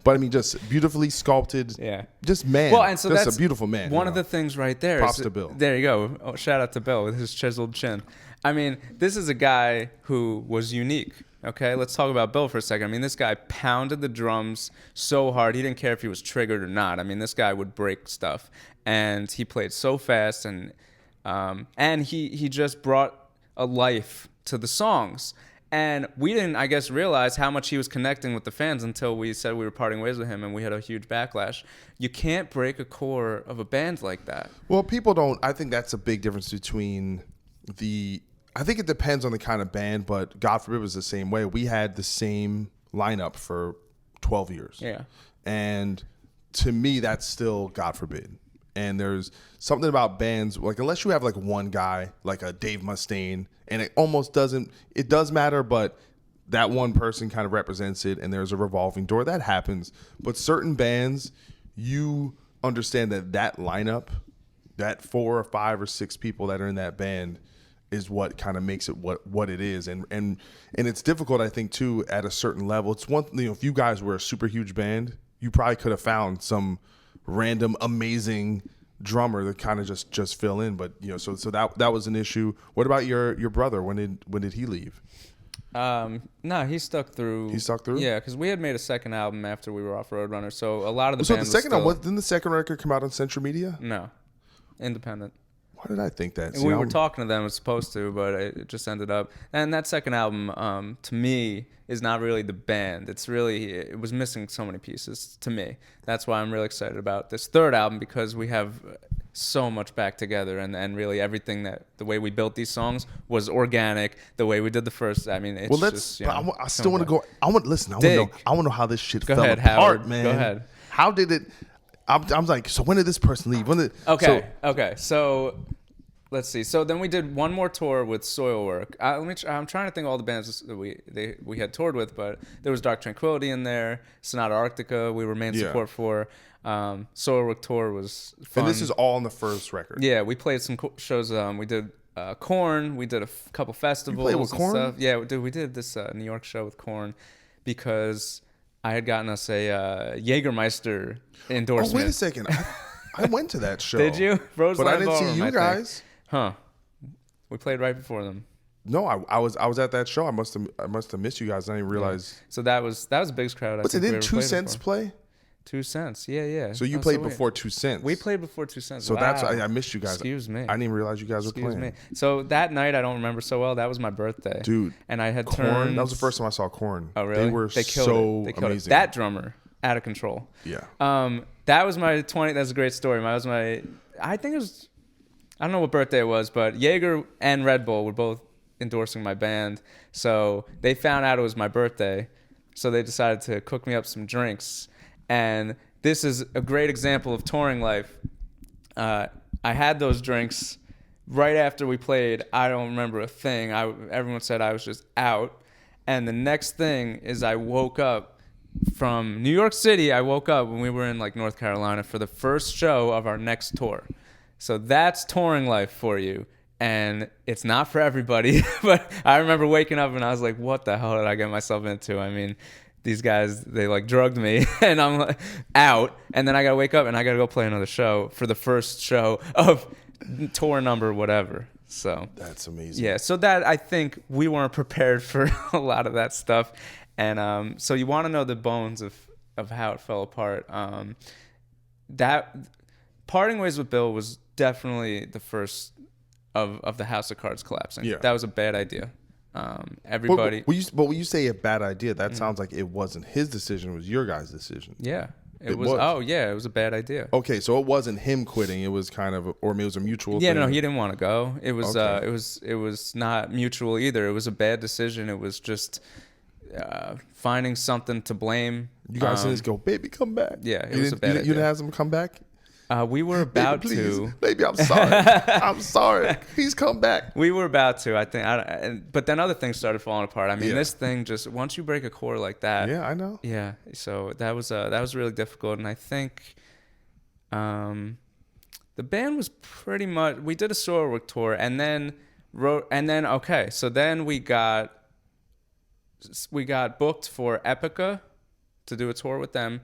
I mean, just beautifully sculpted. Yeah, just man. Well, and so just that's a beautiful man. One of the things right there. Props to Bill. There you go. Oh, shout out to Bill with his chiseled chin. I mean, this is a guy who was unique. Okay, let's talk about Bill for a second. I mean, this guy pounded the drums so hard. He didn't care if he was triggered or not. I mean, this guy would break stuff, and he played so fast, and he just brought a life to the songs. And we didn't, I guess, realize how much he was connecting with the fans until we said we were parting ways with him, and we had a huge backlash. You can't break a core of a band like that. Well, people don't. I think that's a big difference between I think it depends on the kind of band, but God forbid was the same way. We had the same lineup for 12 years. Yeah. And to me, that's still God forbid. And there's something about bands, like unless you have like one guy, like a Dave Mustaine, and it almost doesn't, it does matter, but that one person kind of represents it, and there's a revolving door. That happens. But certain bands, you understand that lineup, that 4 or 5 or 6 people that are in that band is what kind of makes it what it is. And it's difficult, I think, too, at a certain level. It's one, if you guys were a super huge band, you probably could have found some random amazing drummer that kind of just fill in, but so that was an issue. What about your brother? When did he leave? No, he stuck through. Yeah, because we had made a second album after we were off Roadrunner, so a lot of the band didn't the second record come out on Central Media? No, independent. Why did I think that? We were talking to them, it was supposed to, but it just ended up. And that second album, to me, is not really the band. It was missing so many pieces to me. That's why I'm really excited about this third album, because we have so much back together, and really everything the way we built these songs was organic. The way we did the first, I mean, it's just. I still want to go. I want to know how this shit fell apart, Howard, man. Go ahead. How did it? I'm like, so when did this person leave? Okay. So let's see. So then we did one more tour with Soilwork. I'm trying to think of all the bands that we had toured with, but there was Dark Tranquility in there, Sonata Arctica. We were main support for. Soilwork tour was fun. And this is all on the first record. Yeah, we played some shows. We did Korn. We did a couple festivals. You played with Korn? Stuff. Yeah, we did this New York show with Korn because I had gotten us a Jägermeister endorsement. Oh, wait a second. I went to that show. Did you? But I didn't see you guys. Huh. We played right before them. No, I was at that show. I must have missed you guys. I didn't realize. Yeah. So that was the biggest crowd. Didn't 2 Cents play? 2 Cents, yeah. So you played before 2 Cents. We played before 2 Cents. So that's I missed you guys. Excuse me. I didn't even realize you guys were playing. Me. So that night I don't remember so well. That was my birthday, dude. And I had Korn. That was the first time I saw Korn. Oh really? They killed it. Amazing. That drummer, out of control. Yeah. That was my 20. That's a great story. I think it was. I don't know what birthday it was, but Jaeger and Red Bull were both endorsing my band. So they found out it was my birthday. So they decided to cook me up some drinks. And this is a great example of touring life. I had those drinks right after we played. I don't remember a thing. Everyone said I was just out. And the next thing is I woke up from New York City. I woke up when we were in North Carolina for the first show of our next tour. So that's touring life for you. And it's not for everybody. But I remember waking up and I was like, what the hell did I get myself into? I mean, these guys, they drugged me and I'm out. And then I got to wake up and I got to go play another show for the first show of tour number whatever. So that's amazing. Yeah. So that, I think we weren't prepared for a lot of that stuff. And so you want to know the bones of how it fell apart. That parting ways with Bill was definitely the first of the House of Cards collapsing. Yeah. That was a bad idea. Everybody. But when you say a bad idea, that sounds like it wasn't his decision; it was your guys' decision. Yeah, it was. Oh, yeah, it was a bad idea. Okay, so it wasn't him quitting; it was kind of, or maybe it was a mutual. Yeah, thing. no, he didn't want to go. It was. Okay. It was not mutual either. It was a bad decision. It was just finding something to blame. You guys didn't just go, baby, come back. Yeah, it was a bad idea. You didn't have him come back. We were about Baby, to. Baby, I'm sorry. I'm sorry. He's come back. We were about to, I think. But then other things started falling apart. I mean, Yeah. this thing just, once you break a chord like that. Yeah, I know. Yeah. So that was really difficult. And I think the band was pretty much, we did a Soilwork tour and then okay. So then we got booked for Epica to do a tour with them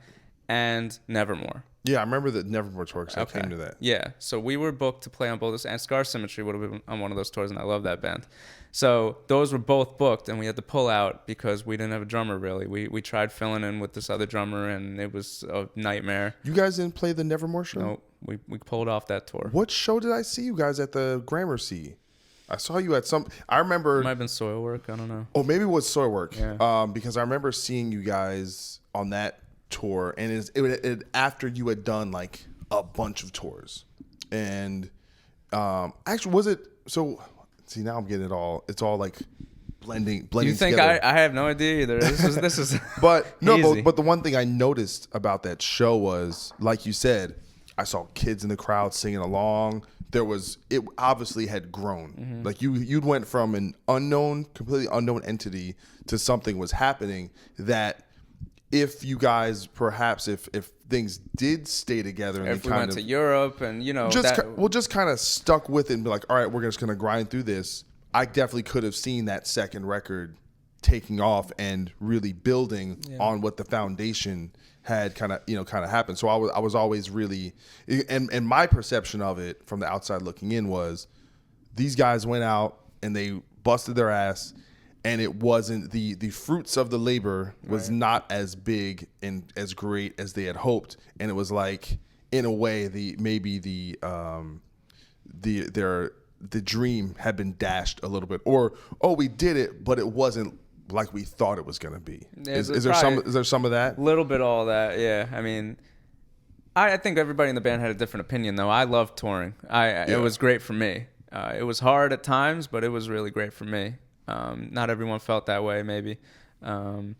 and Nevermore. Yeah, I remember the Nevermore tour because I came to that. Yeah, so we were booked to play on both, and Scar Symmetry would have been on one of those tours, and I love that band. So those were both booked, and we had to pull out because we didn't have a drummer, really. We tried filling in with this other drummer, and it was a nightmare. You guys didn't play the Nevermore show? No, we pulled off that tour. What show did I see you guys at the Gramercy? I saw you at some. I remember. It might have been Soilwork. I don't know. Oh, maybe it was Soilwork. Yeah. Because I remember seeing you guys on that tour, and it after you had done like a bunch of tours, and actually was it? So see, now I'm getting it all. It's all like blending. You think together. I have no idea either? This is. But no, easy. but the one thing I noticed about that show was, like you said, I saw kids in the crowd singing along. It obviously had grown. Mm-hmm. Like you'd went from an completely unknown entity to something was happening that if you guys perhaps if things did stay together and If we went to Europe and just kind of stuck with it and be like, all right, we're just gonna grind through this. I definitely could have seen that second record taking off and really building on what the foundation had kind of happened. So I was always really, and my perception of it from the outside looking in was these guys went out and they busted their ass, and it wasn't the fruits of the labor was not as big and as great as they had hoped, and it was like in a way the dream had been dashed a little bit, or we did it but it wasn't like we thought it was going to be. Is there some of that? Little bit all that, yeah. I mean, I think everybody in the band had a different opinion, though. I loved touring. It was great for me. It was hard at times, but it was really great for me. Not everyone felt that way, maybe. And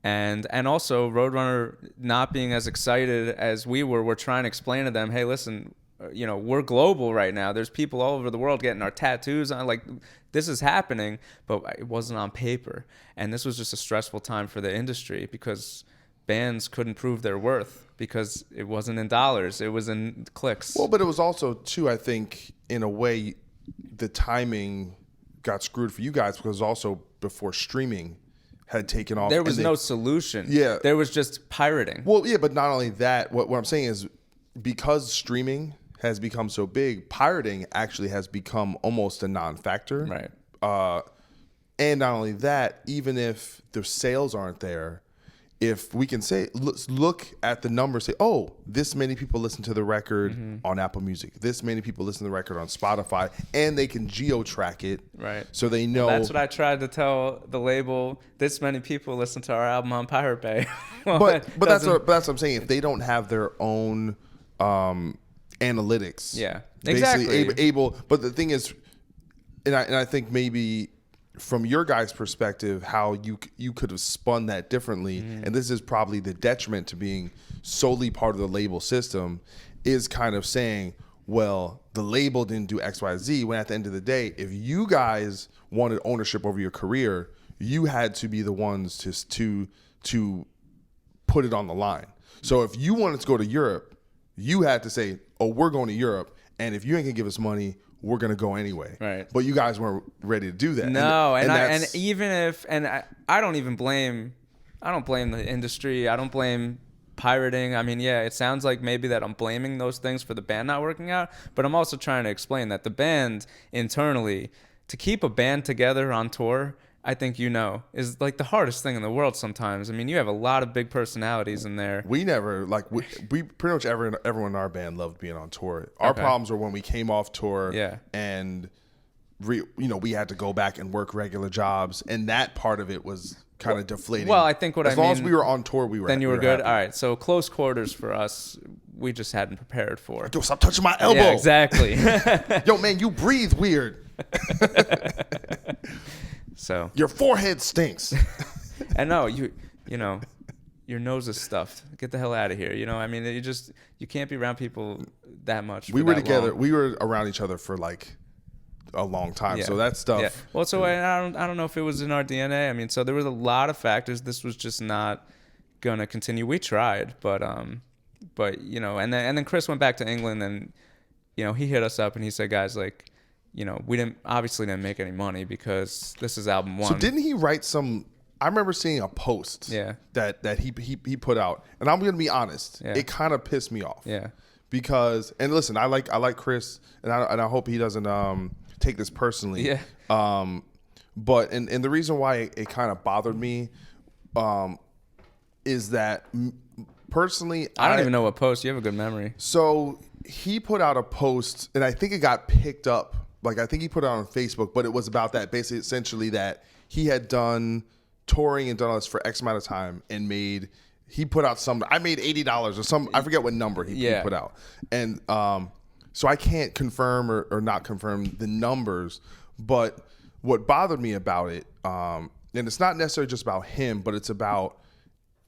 also Roadrunner not being as excited as we're trying to explain to them, hey, listen, we're global right now. There's people all over the world getting our tattoos on. Like, this is happening, but it wasn't on paper. And this was just a stressful time for the industry because bands couldn't prove their worth because it wasn't in dollars. It was in clicks. Well, but it was also, too, I think, in a way, the timing got screwed for you guys because also before streaming had taken off. There was no solution. Yeah. There was just pirating. Well, yeah, but not only that, what I'm saying is because streaming has become so big, pirating actually has become almost a non-factor. Right. And not only that, even if the sales aren't there, if we can say, look at the numbers, say, oh, this many people listen to the record on Apple Music. This many people listen to the record on Spotify, and they can geo-track it. Right. So they know. Well, that's what I tried to tell the label. This many people listen to our album on Pirate Bay. Well, but that's what I'm saying. If they don't have their own analytics. Yeah, basically exactly. Able, but the thing is, and I think maybe from your guys' perspective, how you could have spun that differently, and this is probably the detriment to being solely part of the label system, is kind of saying, well, the label didn't do X, Y, Z, when at the end of the day, if you guys wanted ownership over your career, you had to be the ones to put it on the line. So if you wanted to go to Europe, you had to say, oh, we're going to Europe, and if you ain't gonna give us money, we're gonna go anyway. Right. But you guys weren't ready to do that. No, I don't blame the industry. I don't blame pirating. I mean, yeah, it sounds like maybe that I'm blaming those things for the band not working out, but I'm also trying to explain that the band internally, to keep a band together on tour, I think is like the hardest thing in the world sometimes. I mean, you have a lot of big personalities in there. We never, we pretty much everyone in our band loved being on tour. Our problems were when we came off tour and, we had to go back and work regular jobs. And that part of it was kind of deflating. Well, I think as long as we were on tour, we were then you were good. Happy. All right. So close quarters for us, we just hadn't prepared for. Yo, stop touching my elbow. Yeah, exactly. Yo, man, you breathe weird. So your forehead stinks. And no, you're your nose is stuffed. Get the hell out of here. You know, I mean, you can't be around people that much. We were together. We were around each other for like a long time. Yeah. So that stuff. Yeah. Well, so I don't know if it was in our DNA. I mean, so there was a lot of factors. This was just not gonna continue. We tried, but you know, and then Chris went back to England, and you know, he hit us up and he said, guys, like, you know, we didn't make any money because this is album 1. So didn't he write some? I remember seeing a post. Yeah. That he put out, and I'm gonna be honest. Yeah. It kind of pissed me off. Yeah. Because, and listen, I like Chris, and I hope he doesn't take this personally. Yeah. But and the reason why it kind of bothered me, is that personally, I don't even know what post. You have a good memory. So he put out a post, and I think it got picked up. Like, I think he put it on Facebook, but it was about that, basically, essentially that he had done touring and done all this for X amount of time and he put out I made $80 or some, I forget what number he put out. And so I can't confirm or not confirm the numbers, but what bothered me about it, and it's not necessarily just about him, but it's about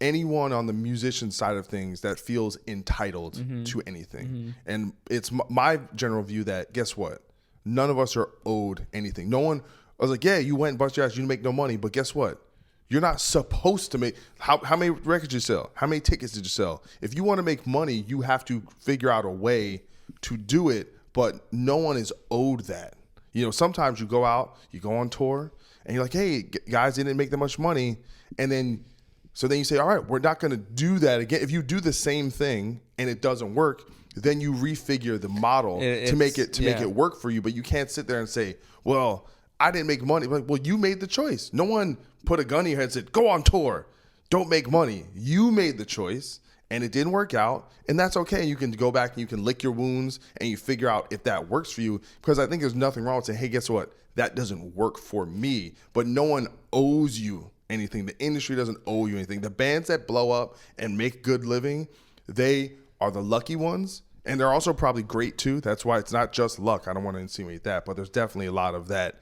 anyone on the musician side of things that feels entitled to anything. And it's my general view that, guess what? None of us are owed anything. No one, I was like, yeah, you went and bust your ass, you didn't make no money, but guess what? You're not supposed to make, how many records did you sell? How many tickets did you sell? If you want to make money, you have to figure out a way to do it, but no one is owed that. You know, sometimes you go out, you go on tour, and you're like, hey, guys, didn't make that much money. And then, so then you say, all right, we're not going to do that again. If you do the same thing and it doesn't work, then you refigure the model to make it work for you. But you can't sit there and say, well, I didn't make money. Like, well, you made the choice. No one put a gun in your head and said, go on tour, don't make money. You made the choice, and it didn't work out, and that's okay. You can go back and you can lick your wounds and you figure out if that works for you, because I think there's nothing wrong with saying, hey, guess what? That doesn't work for me. But no one owes you anything. The industry doesn't owe you anything. The bands that blow up and make good living, they are the lucky ones, and they're also probably great too. That's why it's not just luck. I don't want to insinuate that, but there's definitely a lot of that.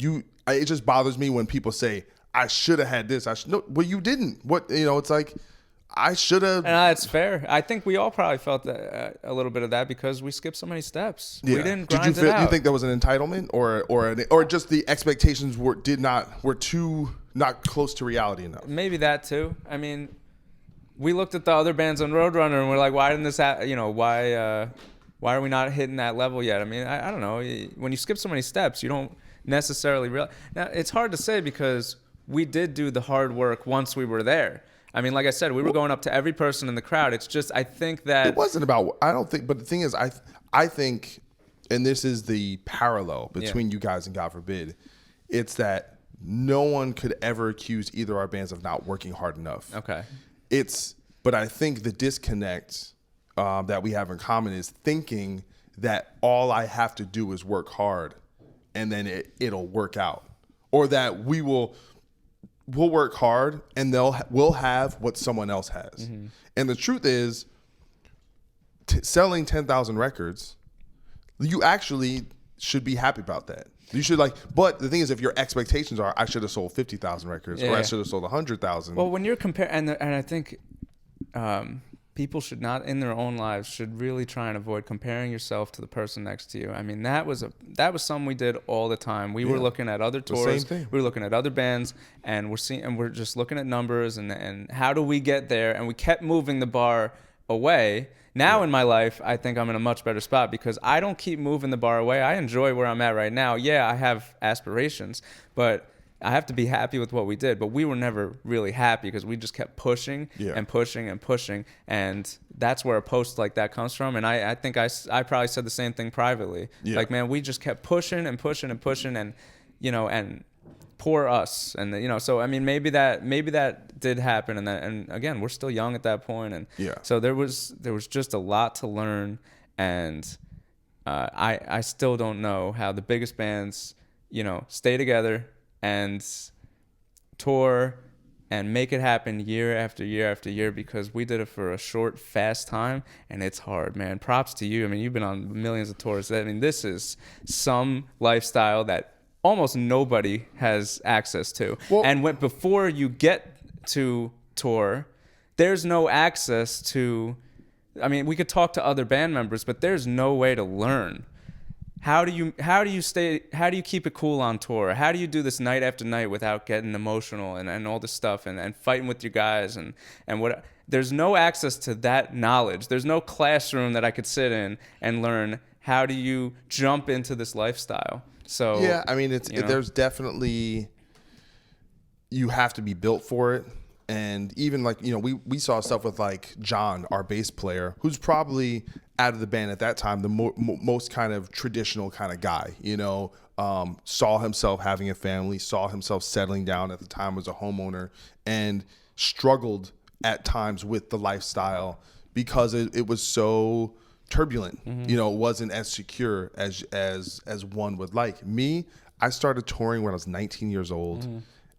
It just bothers me when people say, I should have had this. No, well, you didn't. What, you know, it's like, I should have. And that's fair. I think we all probably felt that, a little bit of that because we skipped so many steps. Yeah. We didn't grind it out. You think that was an entitlement or just the expectations were too not close to reality enough? Maybe that too. I mean, we looked at the other bands on Roadrunner and we're like, why didn't this happen? You know, why are we not hitting that level yet? I mean, I don't know. When you skip so many steps, you don't necessarily realize. Now, it's hard to say because we did do the hard work once we were there. I mean, like I said, we were going up to every person in the crowd. It's just, I think that it wasn't about, I don't think, but the thing is, I think, and this is the parallel between you guys and God forbid, it's that no one could ever accuse either of our bands of not working hard enough. Okay. But I think the disconnect that we have in common is thinking that all I have to do is work hard and then it'll work out, or that we'll work hard and we'll have what someone else has. Mm-hmm. And the truth is, selling 10,000 records, you actually should be happy about that. You should but the thing is, if your expectations are, I should have sold 50,000 records, or I should have sold 100,000. Well, when you're comparing, and I think people should not, in their own lives, should really try and avoid comparing yourself to the person next to you. I mean, that was something we did all the time. We were looking at other tours, we were looking at other bands, and we're just looking at numbers and how do we get there? And we kept moving the bar away. Now in my life, I think I'm in a much better spot because I don't keep moving the bar away. I enjoy where I'm at right now. Yeah, I have aspirations, but I have to be happy with what we did. But we were never really happy because we just kept pushing and pushing and pushing. And that's where a post like that comes from. And I think I probably said the same thing privately. Yeah. Like, man, we just kept pushing and pushing and pushing, and, you know, and poor us. And, you know, so, I mean, maybe that did happen. And again, we're still young at that point. And so there was just a lot to learn. And I still don't know how the biggest bands, you know, stay together and tour and make it happen year after year after year, because we did it for a short, fast time, and it's hard, man. Props to you. I mean, you've been on millions of tours. I mean, this is some lifestyle that almost nobody has access to. Well, and before you get to tour, there's no access to, I mean, we could talk to other band members, but there's no way to learn. How do you keep it cool on tour? How do you do this night after night without getting emotional and all this stuff and fighting with your guys and what? There's no access to that knowledge. There's no classroom that I could sit in and learn how do you jump into this lifestyle. So yeah, I mean, there's definitely, you have to be built for it. And even like, we saw stuff with like John, our bass player, who's probably out of the band at that time, the most kind of traditional kind of guy, saw himself having a family, saw himself settling down at the time as a homeowner, and struggled at times with the lifestyle because it was so turbulent. It wasn't as secure as one would like. Me, I started touring when I was 19 years old.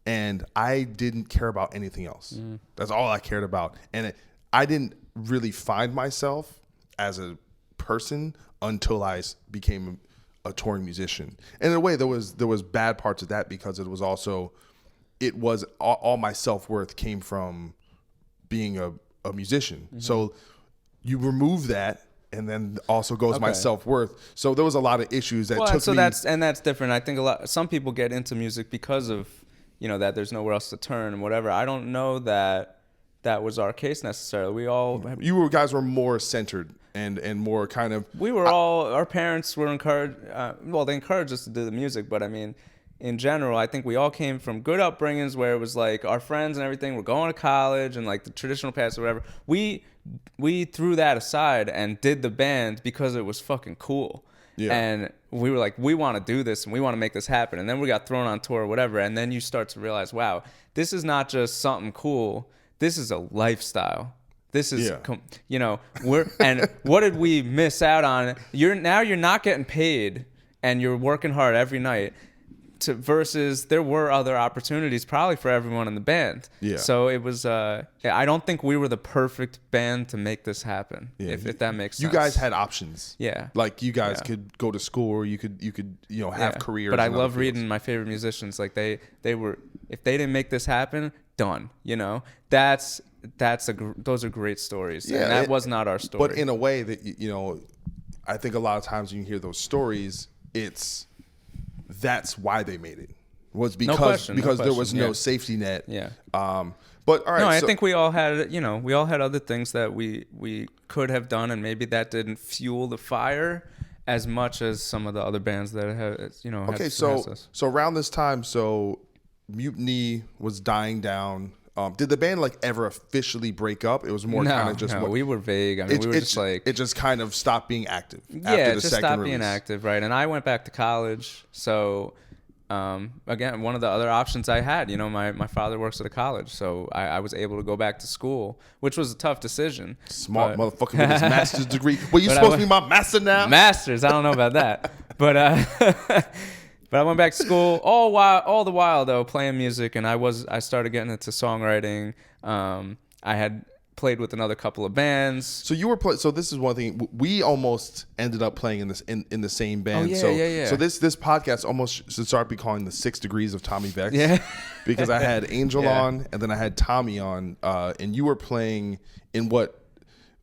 And I didn't care about anything else. That's all I cared about. And I didn't really find myself as a person until I became a touring musician. And in a way, there was bad parts of that because it was all my self-worth came from being a musician. So you remove that, and then also goes my self-worth. So there was a lot of issues that took me. That's different. I think some people get into music because of, that there's nowhere else to turn and whatever. I don't know that was our case necessarily. You guys were more centered and more kind of. Our parents were encouraged. They encouraged us to do the music, but I mean, in general, I think we all came from good upbringings where it was like our friends and everything were going to college and like the traditional paths or whatever. We threw that aside and did the band because it was fucking cool. Yeah. And we were like, we want to do this and we want to make this happen. And then we got thrown on tour or whatever. And then you start to realize, wow, this is not just something cool. This is a lifestyle. This is, and what did we miss out on? You're not getting paid and you're working hard every night. Versus there were other opportunities probably for everyone in the band. Yeah. So it was, I don't think we were the perfect band to make this happen, if that makes sense. You guys had options. Yeah. Like you guys could go to school or you could have careers. But I love reading my favorite musicians. Like they were, if they didn't make this happen, done, those are great stories. Yeah. And that was not our story. But in a way that, I think a lot of times when you hear those stories, that's why they made it. Was because there was no safety net. Yeah. But all right. No, I think we all had other things that we could have done, and maybe that didn't fuel the fire as much as some of the other bands that have. Okay, so around this time, Mutiny was dying down. Did the band ever officially break up? It was more kind of just we were vague. I mean, we were just like it just kind of stopped being active. Yeah, after the just second stopped release. being active, right? And I went back to college, so again, one of the other options I had, my father works at a college, so I was able to go back to school, which was a tough decision. Smart motherfucker with his master's degree. Well, you supposed to be my master now. Masters, I don't know about that, but. But I went back to school all the while though, playing music, and I started getting into songwriting. I had played with another couple of bands. So you were so this is one thing, we almost ended up playing in the same band. Oh, yeah. So this podcast almost should start be calling the 6 Degrees of Tommy Vext. Yeah. Because I had Angel on, and then I had Tommy on, and you were playing in what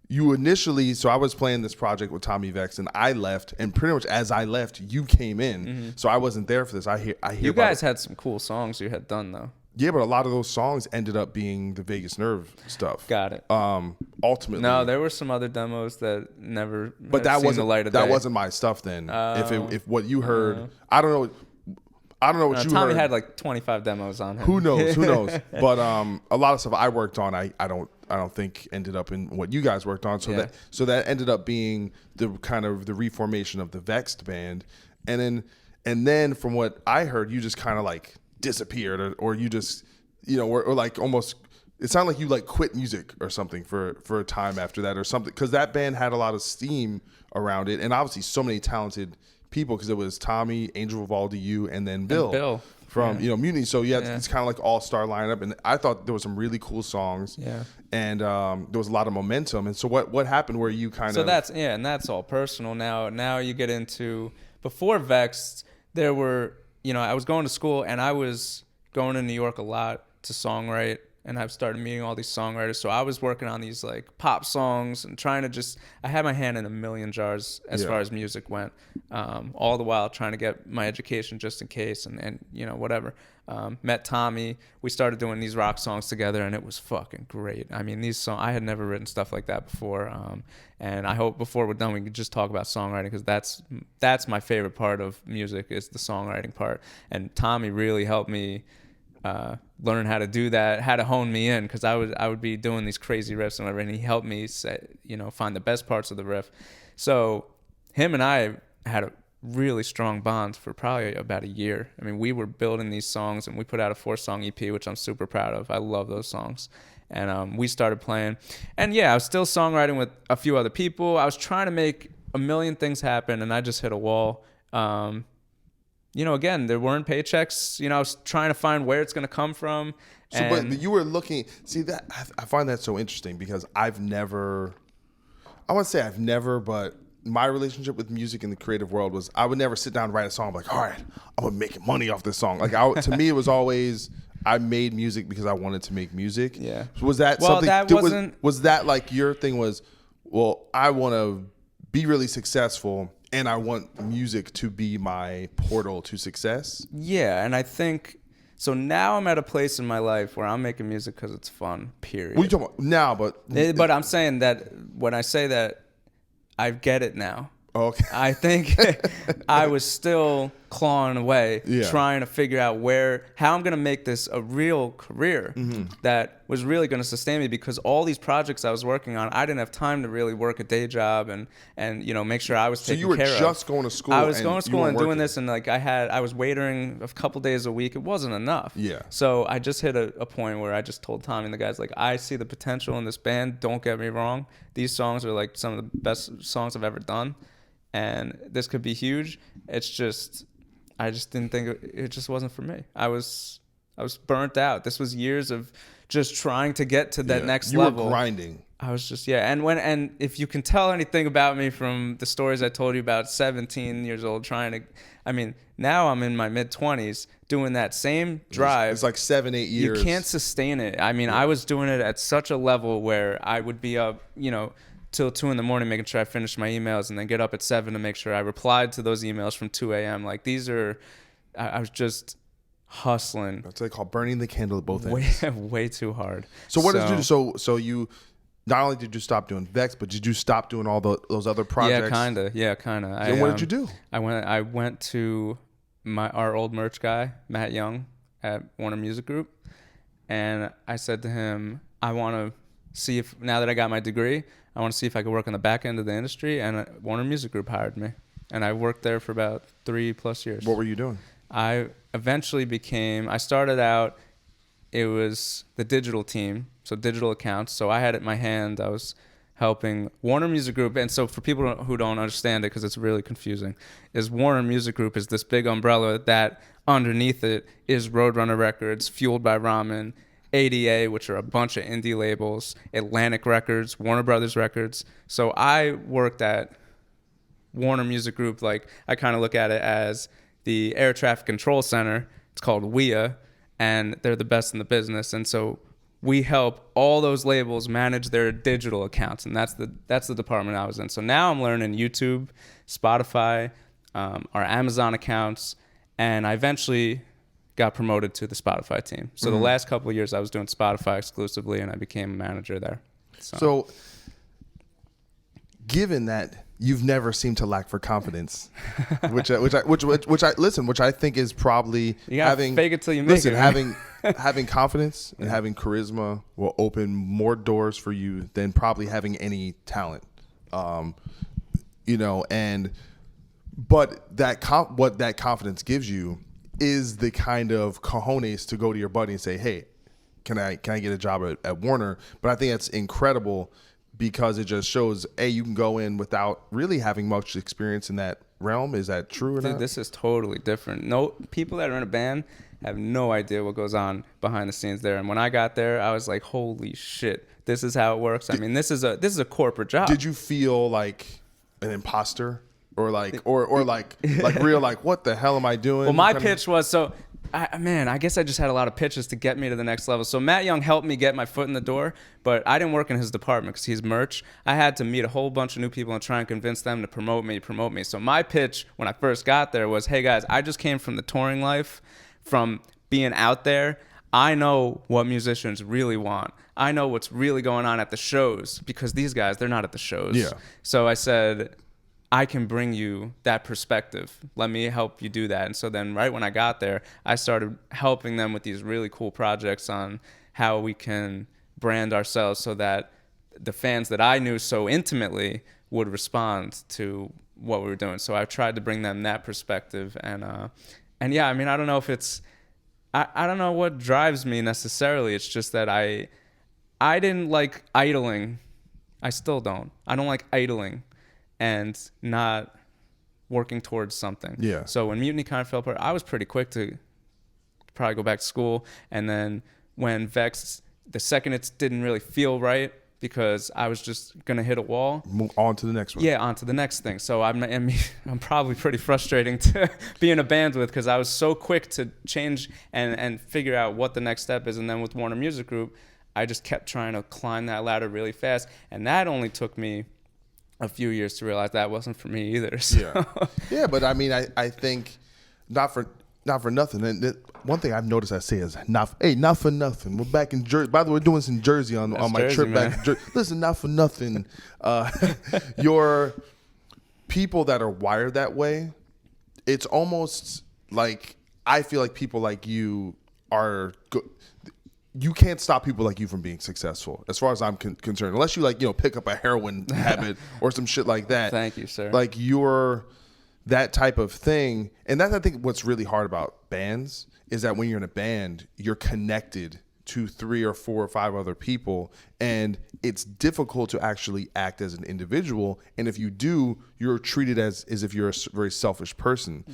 you initially, so I was playing this project with Tommy Vext, and I left, and pretty much as I left, you came in. Mm-hmm. So I wasn't there for this. I hear. You guys had some cool songs you had done though. Yeah, but a lot of those songs ended up being the Vegas Nerve stuff. Got it. Ultimately, no, there were some other demos that never. But that wasn't the light of that day. wasn't my stuff then. If what you heard, I don't know. I don't know what you Tommy heard. had 25 demos on him. Who knows? But a lot of stuff I worked on, I don't think ended up in what you guys worked on. So that ended up being the kind of the reformation of the Vext band, and then from what I heard, you just kind of disappeared, or you just or almost. It sounded like you quit music or something for a time after that or something, because that band had a lot of steam around it, and obviously so many talented people, because it was Tommy, Angel Vivaldi, you, and then Bill from Mutiny. So it's kind of all-star lineup, and I thought there was some really cool songs. Yeah, and there was a lot of momentum. And so what happened where you kind of that's all personal. Now you get into, before Vext, there were I was going to school and I was going to New York a lot to songwrite and I've started meeting all these songwriters. So I was working on these like pop songs and trying to just, I had my hand in a million jars as far as music went, all the while trying to get my education just in case, and you know, whatever. Met Tommy, we started doing these rock songs together, and it was fucking great. I mean, these songs, I had never written stuff like that before, and I hope before we're done we could just talk about songwriting, because that's my favorite part of music, is the songwriting part. And Tommy really helped me learn how to do that, how to hone me in, because I would be doing these crazy riffs and whatever, and he helped me find the best parts of the riff. So him and I had a really strong bonds for probably about a year. I mean, we were building these songs, and we put out a 4-song EP, which I'm super proud of. I love those songs. And we started playing. And yeah, I was still songwriting with a few other people. I was trying to make a million things happen, and I just hit a wall. You know, again, there weren't paychecks. You know, I was trying to find where it's going to come from. So, but you were looking, see, that I find that so interesting, because I wouldn't say I've never, but my relationship with music in the creative world was, I would never sit down and write a song. I'm like, all right, I'm gonna make money off this song. Like, to me, it was always, I made music because I wanted to make music. Yeah. So was that something? That wasn't. Was that like your thing? Was, well, I want to be really successful, and I want music to be my portal to success. Yeah, and I think so. Now I'm at a place in my life where I'm making music because it's fun. Period. What are you talking about now? But I'm saying that when I say that, I get it now. Okay. I think I was still clawing away, trying to figure out how I'm going to make this a real career that was really going to sustain me, because all these projects I was working on, I didn't have time to really work a day job and you know, make sure I was taken care of. So you were just going to school. I was going to school and doing this, and like I was waitering a couple days a week. It wasn't enough. Yeah. So I just hit a point where I just told Tommy and the guys, like, I see the potential in this band. Don't get me wrong. These songs are like some of the best songs I've ever done, and this could be huge. It's just, I just didn't think it just wasn't for me. I was burnt out. This was years of just trying to get to that next level. You were grinding. I was just, and if you can tell anything about me from the stories I told you about 17 years old now I'm in my mid-20s doing that same drive. It's like 7-8 years. You can't sustain it. I mean, I was doing it at such a level where I would be up, you know, till 2 a.m, making sure I finished my emails, and then get up at 7 to make sure I replied to those emails from 2 a.m. Like, I was just hustling. That's what they call burning the candle at both ends. Way too hard. So what did you do? So you, not only did you stop doing Vext, but did you stop doing all those other projects? Yeah, kind of. And what did you do? I went to our old merch guy, Matt Young, at Warner Music Group, and I said to him, I want to see if, now that I got my degree, I want to see if I could work on the back end of the industry. And Warner Music Group hired me, and I worked there for about 3+ years. What were you doing? I eventually I started out, it was the digital team, so digital accounts. So I had it in my hand. I was helping Warner Music Group. And so for people who don't understand it, because it's really confusing, is Warner Music Group is this big umbrella that underneath it is Roadrunner Records, Fueled by Ramen, ADA, which are a bunch of indie labels, Atlantic Records, Warner Brothers Records. So I worked at Warner Music Group. Like, I kind of look at it as the air traffic control center. It's called WIA, and they're the best in the business. And so we help all those labels manage their digital accounts, and that's the department I was in. So now I'm learning YouTube, Spotify, our Amazon accounts, and I eventually got promoted to the Spotify team. So the last couple of years I was doing Spotify exclusively, and I became a manager there. So given that you've never seemed to lack for confidence, which I think is probably fake it till you make it. Having confidence and having charisma will open more doors for you than probably having any talent. You know, but what that confidence gives you is the kind of cojones to go to your buddy and say, hey, can I get a job at Warner? But I think that's incredible, because it just shows, you can go in without really having much experience in that realm. Is that true or not? This is totally different. No, people that are in a band have no idea what goes on behind the scenes there. And when I got there, I was like, holy shit, this is how it works. I mean, this is a corporate job. Did you feel like an imposter? Or like real, like, what the hell am I doing? Well, my pitch was, so I guess I just had a lot of pitches to get me to the next level. So Matt Young helped me get my foot in the door, but I didn't work in his department because he's merch. I had to meet a whole bunch of new people and try and convince them to promote me. So my pitch when I first got there was, hey guys, I just came from the touring life, from being out there. I know what musicians really want. I know what's really going on at the shows, because these guys, they're not at the shows. Yeah. So I said, I can bring you that perspective. Let me help you do that. And so then right when I got there, I started helping them with these really cool projects on how we can brand ourselves so that the fans that I knew so intimately would respond to what we were doing. So I tried to bring them that perspective. And yeah, I mean, I don't know if it's, I don't know what drives me necessarily. It's just that I didn't like idling. I still don't. I don't like idling and not working towards something. Yeah. So when Mutiny kind of fell apart, I was pretty quick to probably go back to school. And then when Vext, the second it didn't really feel right because I was just going to hit a wall. Move on to the next one. Yeah, on to the next thing. So I'm probably pretty frustrating to be in a band with, because I was so quick to change and figure out what the next step is. And then with Warner Music Group, I just kept trying to climb that ladder really fast. And that only took me a few years to realize that wasn't for me either. So. Yeah, but I mean, I think not for nothing. And one thing I've noticed I say is not for nothing. We're back in Jersey. By the way, we're doing this in Jersey on my Jersey, trip man. back. Listen, not for nothing. Your people that are wired that way, it's almost like I feel like people like you are good. You can't stop people like you from being successful, as far as I'm concerned, unless you pick up a heroin habit or some shit like that. Thank you, sir. Like you're that type of thing. And that's, I think, what's really hard about bands is that when you're in a band, you're connected to 3 or 4 or 5 other people, and it's difficult to actually act as an individual. And if you do, you're treated as if you're a very selfish person.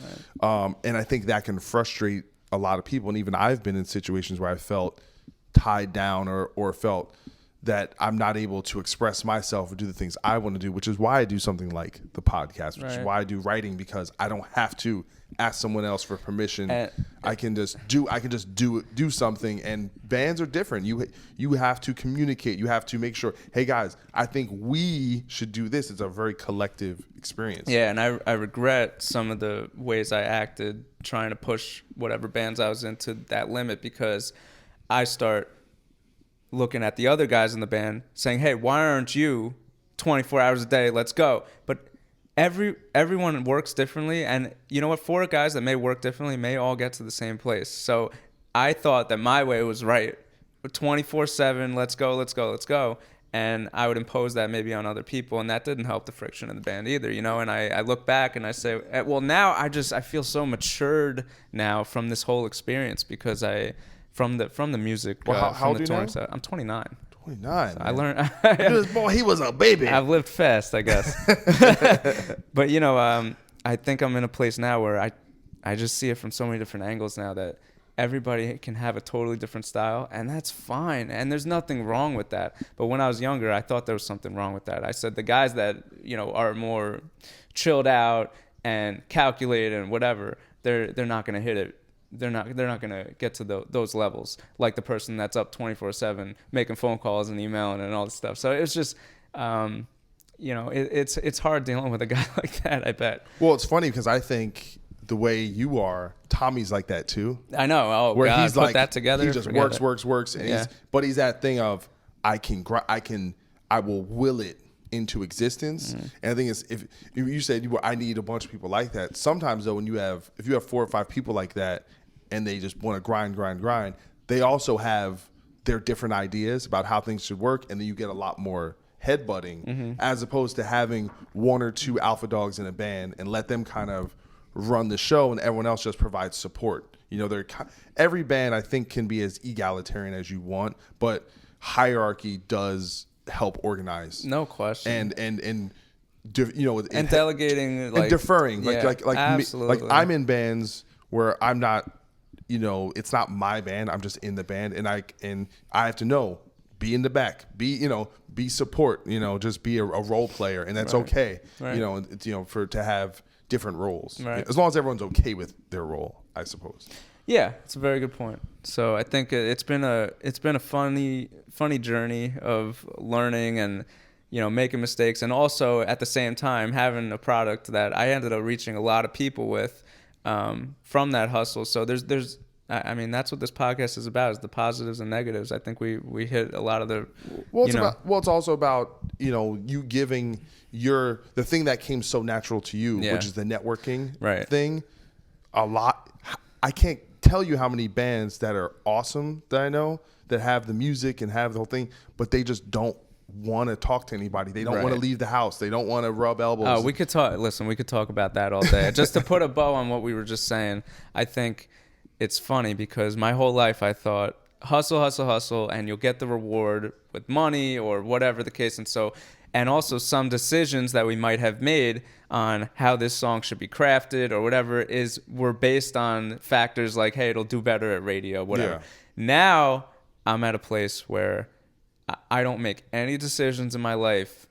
Right. And I think that can frustrate a lot of people. And even I've been in situations where I felt tied down or felt that I'm not able to express myself or do the things I want to do, which is why I do something like the podcast, which is why I do writing, because I don't have to ask someone else for permission. I can just do something. And bands are different. You have to communicate. You have to make sure, hey guys, I think we should do this. It's a very collective experience. Yeah, and I regret some of the ways I acted trying to push whatever bands I was into that limit, because I start looking at the other guys in the band saying, hey, why aren't you 24 hours a day? Let's go. But everyone works differently. And you know what? 4 guys that may work differently may all get to the same place. So I thought that my way was right. 24/7, let's go. And I would impose that maybe on other people. And that didn't help the friction in the band either, And I look back and I say, well, now I feel so matured now from this whole experience, because from the music. Well, how old are you now? I'm 29. 29. So I learned. He was a baby. I've lived fast, I guess. But I think I'm in a place now where I just see it from so many different angles now, that everybody can have a totally different style, and that's fine. And there's nothing wrong with that. But when I was younger, I thought there was something wrong with that. I said the guys that are more chilled out and calculated and whatever, they're not going to hit it. They're not going to get to those levels like the person that's up 24/7 making phone calls and emailing and all this stuff. So it's just, it's hard dealing with a guy like that, I bet. Well, it's funny because I think the way you are, Tommy's like that too. I know. Oh, where God, he's put like that together. He just works, and but he's that thing of I will will it into existence. Mm-hmm. And I think it's, if you said I need a bunch of people like that. Sometimes though, if you have 4 or 5 people like that, and they just want to grind, they also have their different ideas about how things should work, and then you get a lot more headbutting, as opposed to having 1 or 2 alpha dogs in a band and let them kind of run the show, and everyone else just provides support. Every band I think can be as egalitarian as you want, but hierarchy does help organize. No question. And delegating, and deferring, like absolutely. Like I'm in bands where I'm not, it's not my band. I'm just in the band, and I have to know, be in the back, be support, just be a role player, and that's okay. Right. To have different roles, as long as everyone's okay with their role, I suppose. Yeah, it's a very good point. So I think it's been a funny journey of learning and making mistakes, and also at the same time having a product that I ended up reaching a lot of people with from that hustle. So there's I mean, that's what this podcast is about, is the positives and negatives. I think we hit a lot of the it's also about you giving the thing that came so natural to you, which is the networking thing. A lot. I can't tell you how many bands that are awesome that I know that have the music and have the whole thing, but they just don't want to talk to anybody. They don't want to leave the house. They don't want to rub elbows. Oh, we could talk about that all day. Just to put a bow on what we were just saying, I think it's funny because my whole life I thought hustle, and you'll get the reward with money or whatever the case. And also some decisions that we might have made on how this song should be crafted or whatever were based on factors like, hey, it'll do better at radio, whatever. Yeah. Now I'm at a place where I don't make any decisions in my life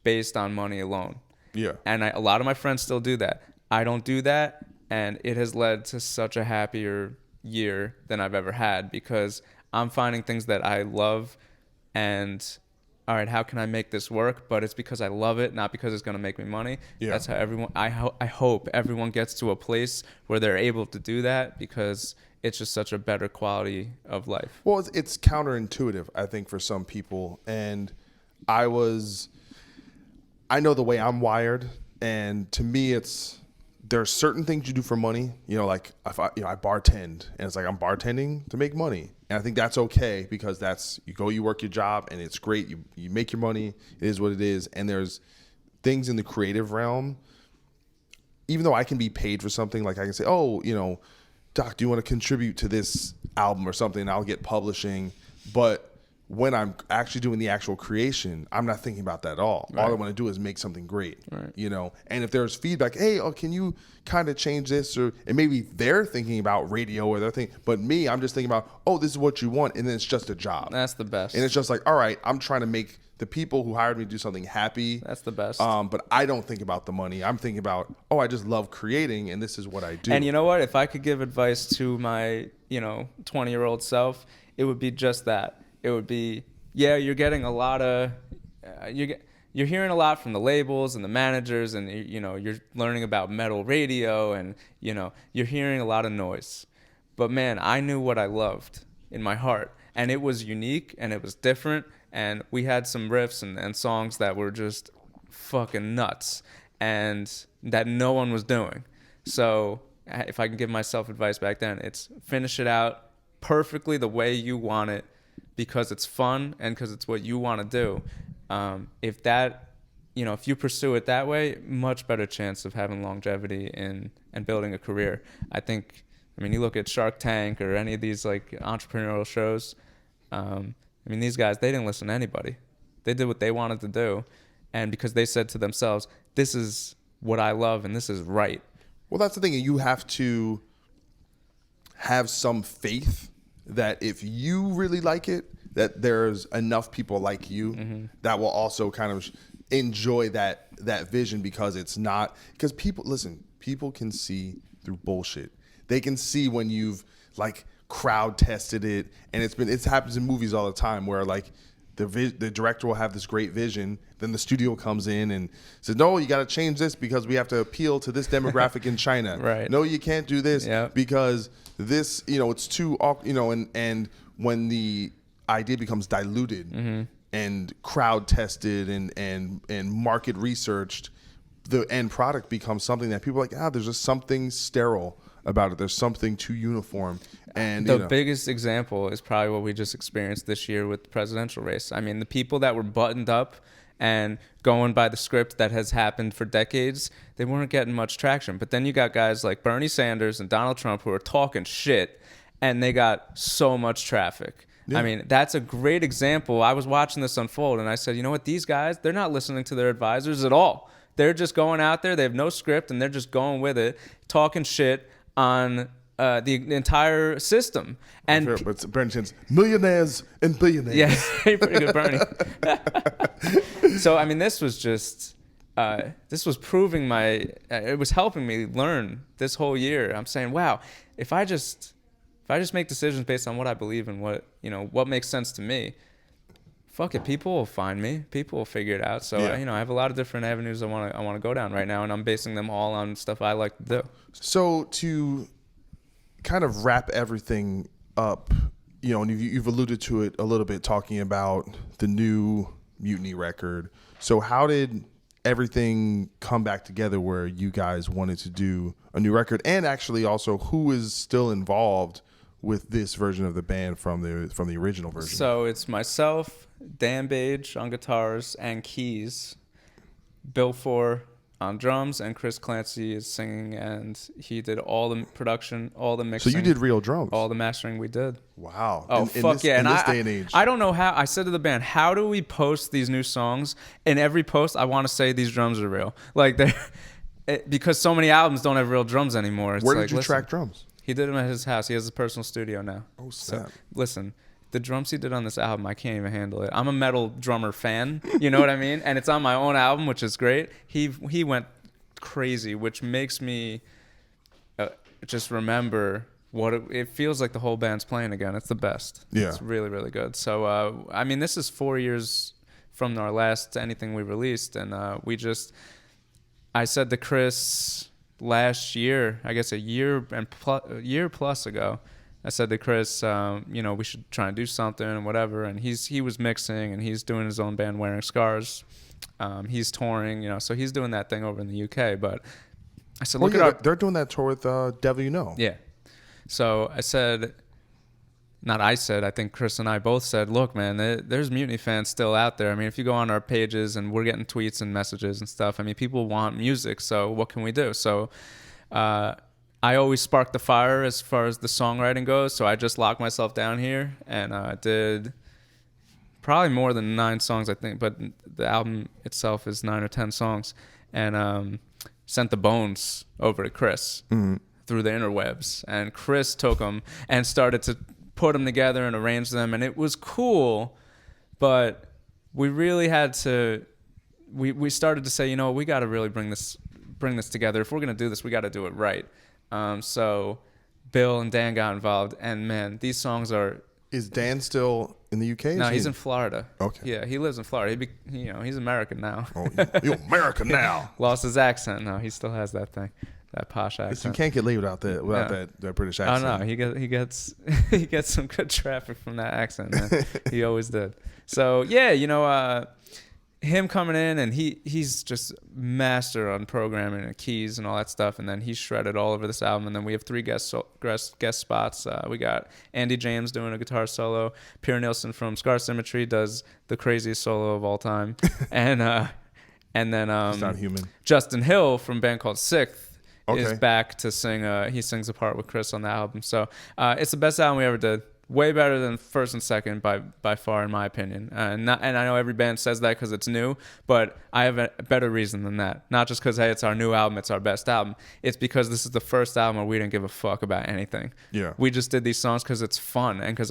based on money alone. Yeah. And a lot of my friends still do that. I don't do that, and it has led to such a happier year than I've ever had because I'm finding things that I love and all right, how can I make this work? But it's because I love it, not because it's going to make me money. Yeah. That's how I hope everyone gets to a place where they're able to do that because it's just such a better quality of life. Well, it's counterintuitive, I think, for some people. And I know the way I'm wired. And to me, there's certain things you do for money. Like if I bartend, and it's like I'm bartending to make money. And I think that's okay because you work your job and it's great. You make your money. It is what it is. And there's things in the creative realm, even though I can be paid for something, like I can say, oh, Doc, do you want to contribute to this album or something? And I'll get publishing. But when I'm actually doing the actual creation, I'm not thinking about that at all. Right. All I want to do is make something great, right. And if there's feedback, hey, can you kind of change this? And maybe they're thinking about radio or they're thinking, but me, I'm just thinking about, oh, this is what you want. And then it's just a job. That's the best. And it's just like, all right, I'm trying to make the people who hired me do something happy. That's the best. But I don't think about the money. I'm thinking about, I just love creating and this is what I do. And you know what? If I could give advice to my, 20-year-old self, it would be just that. It would be, you're getting a lot of, you're hearing a lot from the labels and the managers, and you're learning about metal radio, and you're hearing a lot of noise. But man, I knew what I loved in my heart, and it was unique and it was different, and we had some riffs and songs that were just fucking nuts, and that no one was doing. So if I can give myself advice back then, it's finish it out perfectly the way you want it, because it's fun and because it's what you want to do. If you pursue it that way, much better chance of having longevity and building a career. You look at Shark Tank or any of these like entrepreneurial shows. These guys, they didn't listen to anybody. They did what they wanted to do. And because they said to themselves, this is what I love and this is right. Well, that's the thing. You have to have some faith that if you really like it, that there's enough people like you that will also kind of enjoy that vision, because people can see through bullshit. They can see when you've like crowd tested it, and it happens in movies all the time where like the director will have this great vision, then the studio comes in and says, no, you got to change this because we have to appeal to this demographic in China. Right. No, you can't do this because this, it's too, and when the idea becomes diluted and crowd tested and market researched, the end product becomes something that people are like, there's just something sterile about it. There's something too uniform. And the biggest example is probably what we just experienced this year with the presidential race. I mean, the people that were buttoned up and going by the script that has happened for decades, they weren't getting much traction. But then you got guys like Bernie Sanders and Donald Trump who are talking shit, and they got so much traffic. Yeah. I mean, that's a great example. I was watching this unfold, and I said, you know what? These guys, they're not listening to their advisors at all. They're just going out there. They have no script, and they're just going with it, talking shit on the entire system. And but Bernie Sanders, millionaires and billionaires. Yeah, pretty good, Bernie. So, I mean, this was just, this was proving it was helping me learn this whole year. I'm saying, wow, if I just if I just make decisions based on what I believe and what makes sense to me, fuck it, people will find me. People will figure it out. So, I have a lot of different avenues I want to go down right now, and I'm basing them all on stuff I like to do. So to kind of wrap everything up, and you've alluded to it a little bit, talking about the new Mutiny record. So how did everything come back together where you guys wanted to do a new record, and actually also who is still involved with this version of the band from the original version? So it's myself, Dan Bage on guitars and keys, Bill Four on drums, and Chris Clancy is singing, and he did all the production, all the mixing. So you did real drums? All the mastering we did. Wow. Oh, fuck yeah. In this day and age. I don't know how. I said to the band, how do we post these new songs? In every post, I want to say these drums are real. Like, because so many albums don't have real drums anymore. It's Where did you track drums? He did them at his house. He has a personal studio now. Oh, snap. So, listen, the drums he did on this album, I can't even handle it. I'm a metal drummer fan. You know what I mean? And it's on my own album, which is great. He went crazy, which makes me just remember what it feels like the whole band's playing again. It's the best. Yeah. It's really, really good. So, this is 4 years from our last anything we released. And I said to Chris last year, I guess a year plus ago, I said to Chris, we should try and do something and whatever. And he was mixing, and he's doing his own band, Wearing Scars. He's touring, so he's doing that thing over in the UK. But I said, they're doing that tour with Devil You Know. Yeah. So I think Chris and I both said, look, man, there's Mutiny fans still out there. I mean, if you go on our pages, and we're getting tweets and messages and stuff, I mean, people want music. So what can we do? So I always spark the fire as far as the songwriting goes. So I just locked myself down here and did probably more than 9 songs, I think. But the album itself is 9 or 10 songs. And sent the bones over to Chris through the interwebs. And Chris took them and started to put them together and arrange them. And it was cool, but we really had to, we started to say, we got to really bring this together. If we're going to do this, we got to do it right. So Bill and Dan got involved, and man, these songs are... Is Dan still in the UK? No, he's in Florida. Okay. Yeah, he lives in Florida. He's American now. Oh, you're American now. Lost his accent. No, he still has that thing, that posh accent. You can't get laid without that British accent. Oh no, he gets he gets some good traffic from that accent, man. He always did. So yeah, him coming in, and he's just master on programming and keys and all that stuff, and then he shredded all over this album. And then we have 3 guest spots. We got Andy James doing a guitar solo. Pierre Nilsson from Scar Symmetry does the craziest solo of all time, and then He's not human. Justin Hill from a band called Sixth is Okay. back to sing. He sings a part with Chris on the album. So it's the best album we ever did. Way better than first and second by far, in my opinion. And I know every band says that because it's new, but I have a better reason than that. Not just because, hey, it's our new album, it's our best album. It's because this is the first album where we didn't give a fuck about anything. Yeah. We just did these songs because it's fun, and because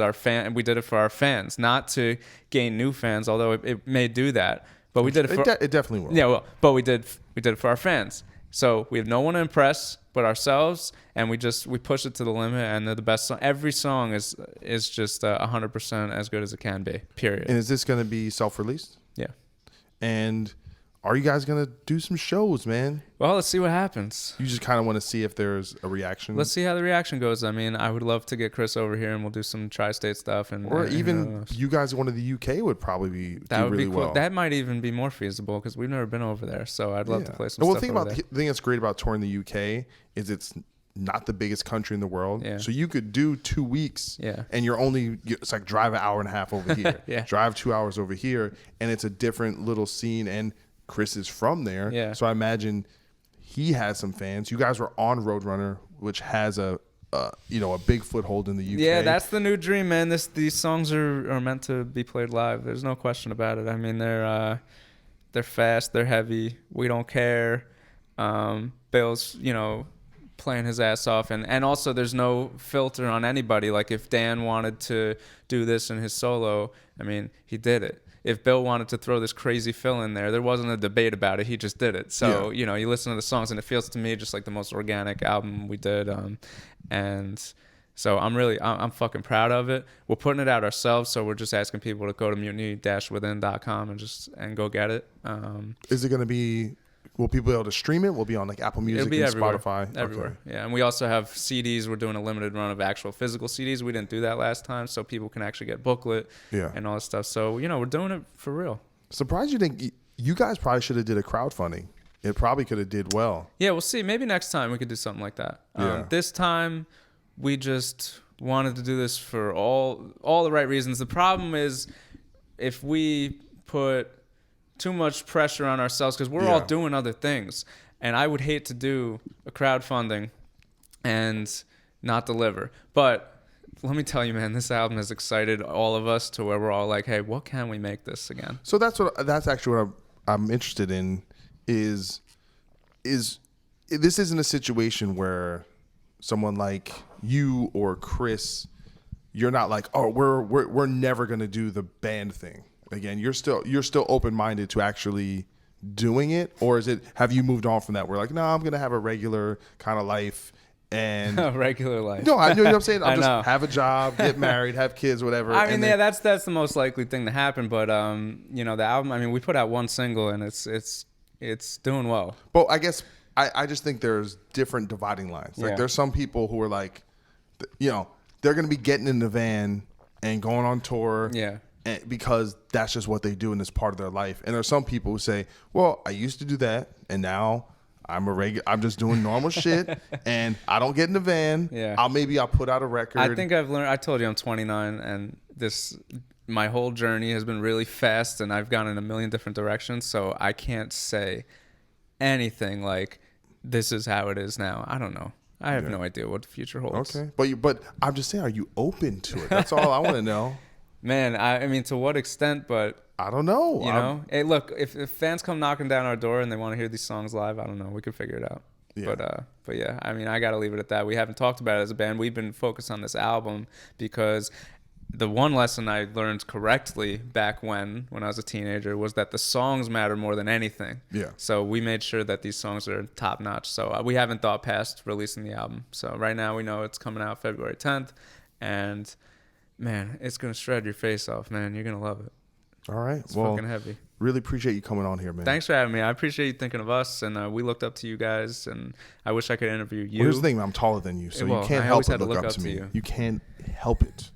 we did it for our fans, not to gain new fans, although it may do that. But we did it for... It definitely will. Yeah, well, but we did it for our fans. So we have no one to impress but ourselves, and we push it to the limit, and they're the best song. Every song is just 100% as good as it can be, period. And is this going to be self-released? Yeah. And are you guys going to do some shows, man? Well, let's see what happens. You just kind of want to see if there's a reaction? Let's see how the reaction goes. I mean, I would love to get Chris over here, and we'll do some tri-state stuff. Or even you guys going to the UK would probably do really cool. well. That might even be more feasible because we've never been over there. So I'd love to play some stuff over there. The thing that's great about touring the UK is it's not the biggest country in the world. Yeah. So you could do 2 weeks and it's like drive an hour and a half over here. Drive 2 hours over here, and it's a different little scene, and Chris is from there. Yeah. So I imagine he has some fans. You guys were on Roadrunner, which has a big foothold in the UK. Yeah, that's the new dream, man. These songs are meant to be played live. There's no question about it. I mean, they're fast, they're heavy. We don't care. Bill's, playing his ass off, and also there's no filter on anybody. Like if Dan wanted to do this in his solo, I mean, he did it. If Bill wanted to throw this crazy fill in there wasn't a debate about it. He just did it. So, you listen to the songs, and it feels to me just like the most organic album we did. And So I'm fucking proud of it. We're putting it out ourselves, so we're just asking people to go to mutiny-within.com and go get it. Is it going to be? Will people be able to stream it? Will it be on like Apple Music It'll be and everywhere. Spotify? Everywhere. Okay. Yeah, and we also have CDs. We're doing a limited run of actual physical CDs. We didn't do that last time, so people can actually get booklet and all that stuff. So, we're doing it for real. Surprised you didn't. You guys probably should have did a crowdfunding. It probably could have did well. Yeah, we'll see. Maybe next time we could do something like that. Yeah. This time, we just wanted to do this for all the right reasons. The problem is if we put too much pressure on ourselves, because we're all doing other things, and I would hate to do a crowdfunding and not deliver. But let me tell you, man, this album has excited all of us to where we're all like, hey, what can we make this again? So that's actually what I'm interested in. Is this isn't a situation where someone like you or Chris, you're not like, oh, we're never gonna do the band thing again. You're still open-minded to actually doing it, or have you moved on from that? We're like, no, I'm gonna have a regular kind of life and a regular life. No, I know what I'm saying. I'll know. just have a job, get married, have kids, whatever. I mean, that's the most likely thing to happen. But the album. I mean, we put out one single and it's doing well. But I guess I just think there's different dividing lines. Like there's some people who are like, they're going to be getting in the van and going on tour. Yeah. Because that's just what they do and it's part of their life. And there's some people who say, well, I used to do that and now I'm just doing normal shit and I don't get in the van. Yeah. I'll put out a record. I think I've learned. I told you I'm 29 and my whole journey has been really fast and I've gone in a million different directions. So I can't say anything like this is how it is now. I don't know. I have no idea what the future holds. Okay. But I'm just saying, are you open to it? That's all I want to know. Man, I mean, to what extent, but I don't know. Hey, look, if fans come knocking down our door and they want to hear these songs live, I don't know. We could figure it out. Yeah. But yeah, I mean, I got to leave it at that. We haven't talked about it as a band. We've been focused on this album because the one lesson I learned correctly back when I was a teenager was that the songs matter more than anything. Yeah. So we made sure that these songs are top notch. So we haven't thought past releasing the album. So right now we know it's coming out February 10th. And man, it's going to shred your face off, man. You're going to love it. All right. It's fucking heavy. Really appreciate you coming on here, man. Thanks for having me. I appreciate you thinking of us, and we looked up to you guys, and I wish I could interview you. Well, here's the thing, I'm taller than you, so you can't help but look up to me. You can't help it.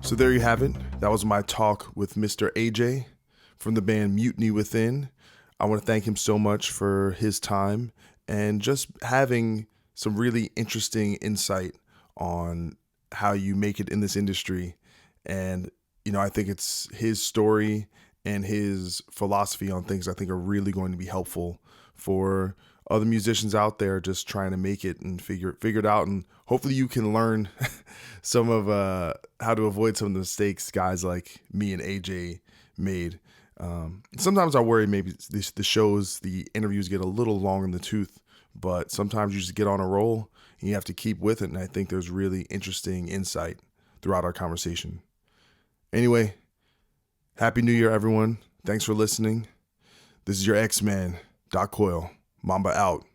So there you have it. That was my talk with Mr. AJ from the band Mutiny Within. I want to thank him so much for his time and just having some really interesting insight on how you make it in this industry. And, I think it's his story and his philosophy on things I think are really going to be helpful for other musicians out there just trying to make it and figure it out. And hopefully you can learn some of how to avoid some of the mistakes guys like me and AJ made. Sometimes I worry maybe the interviews get a little long in the tooth, but sometimes you just get on a roll and you have to keep with it. And I think there's really interesting insight throughout our conversation. Anyway, Happy New Year, everyone. Thanks for listening. This is your X-Man, Doc Coyle. Mamba out.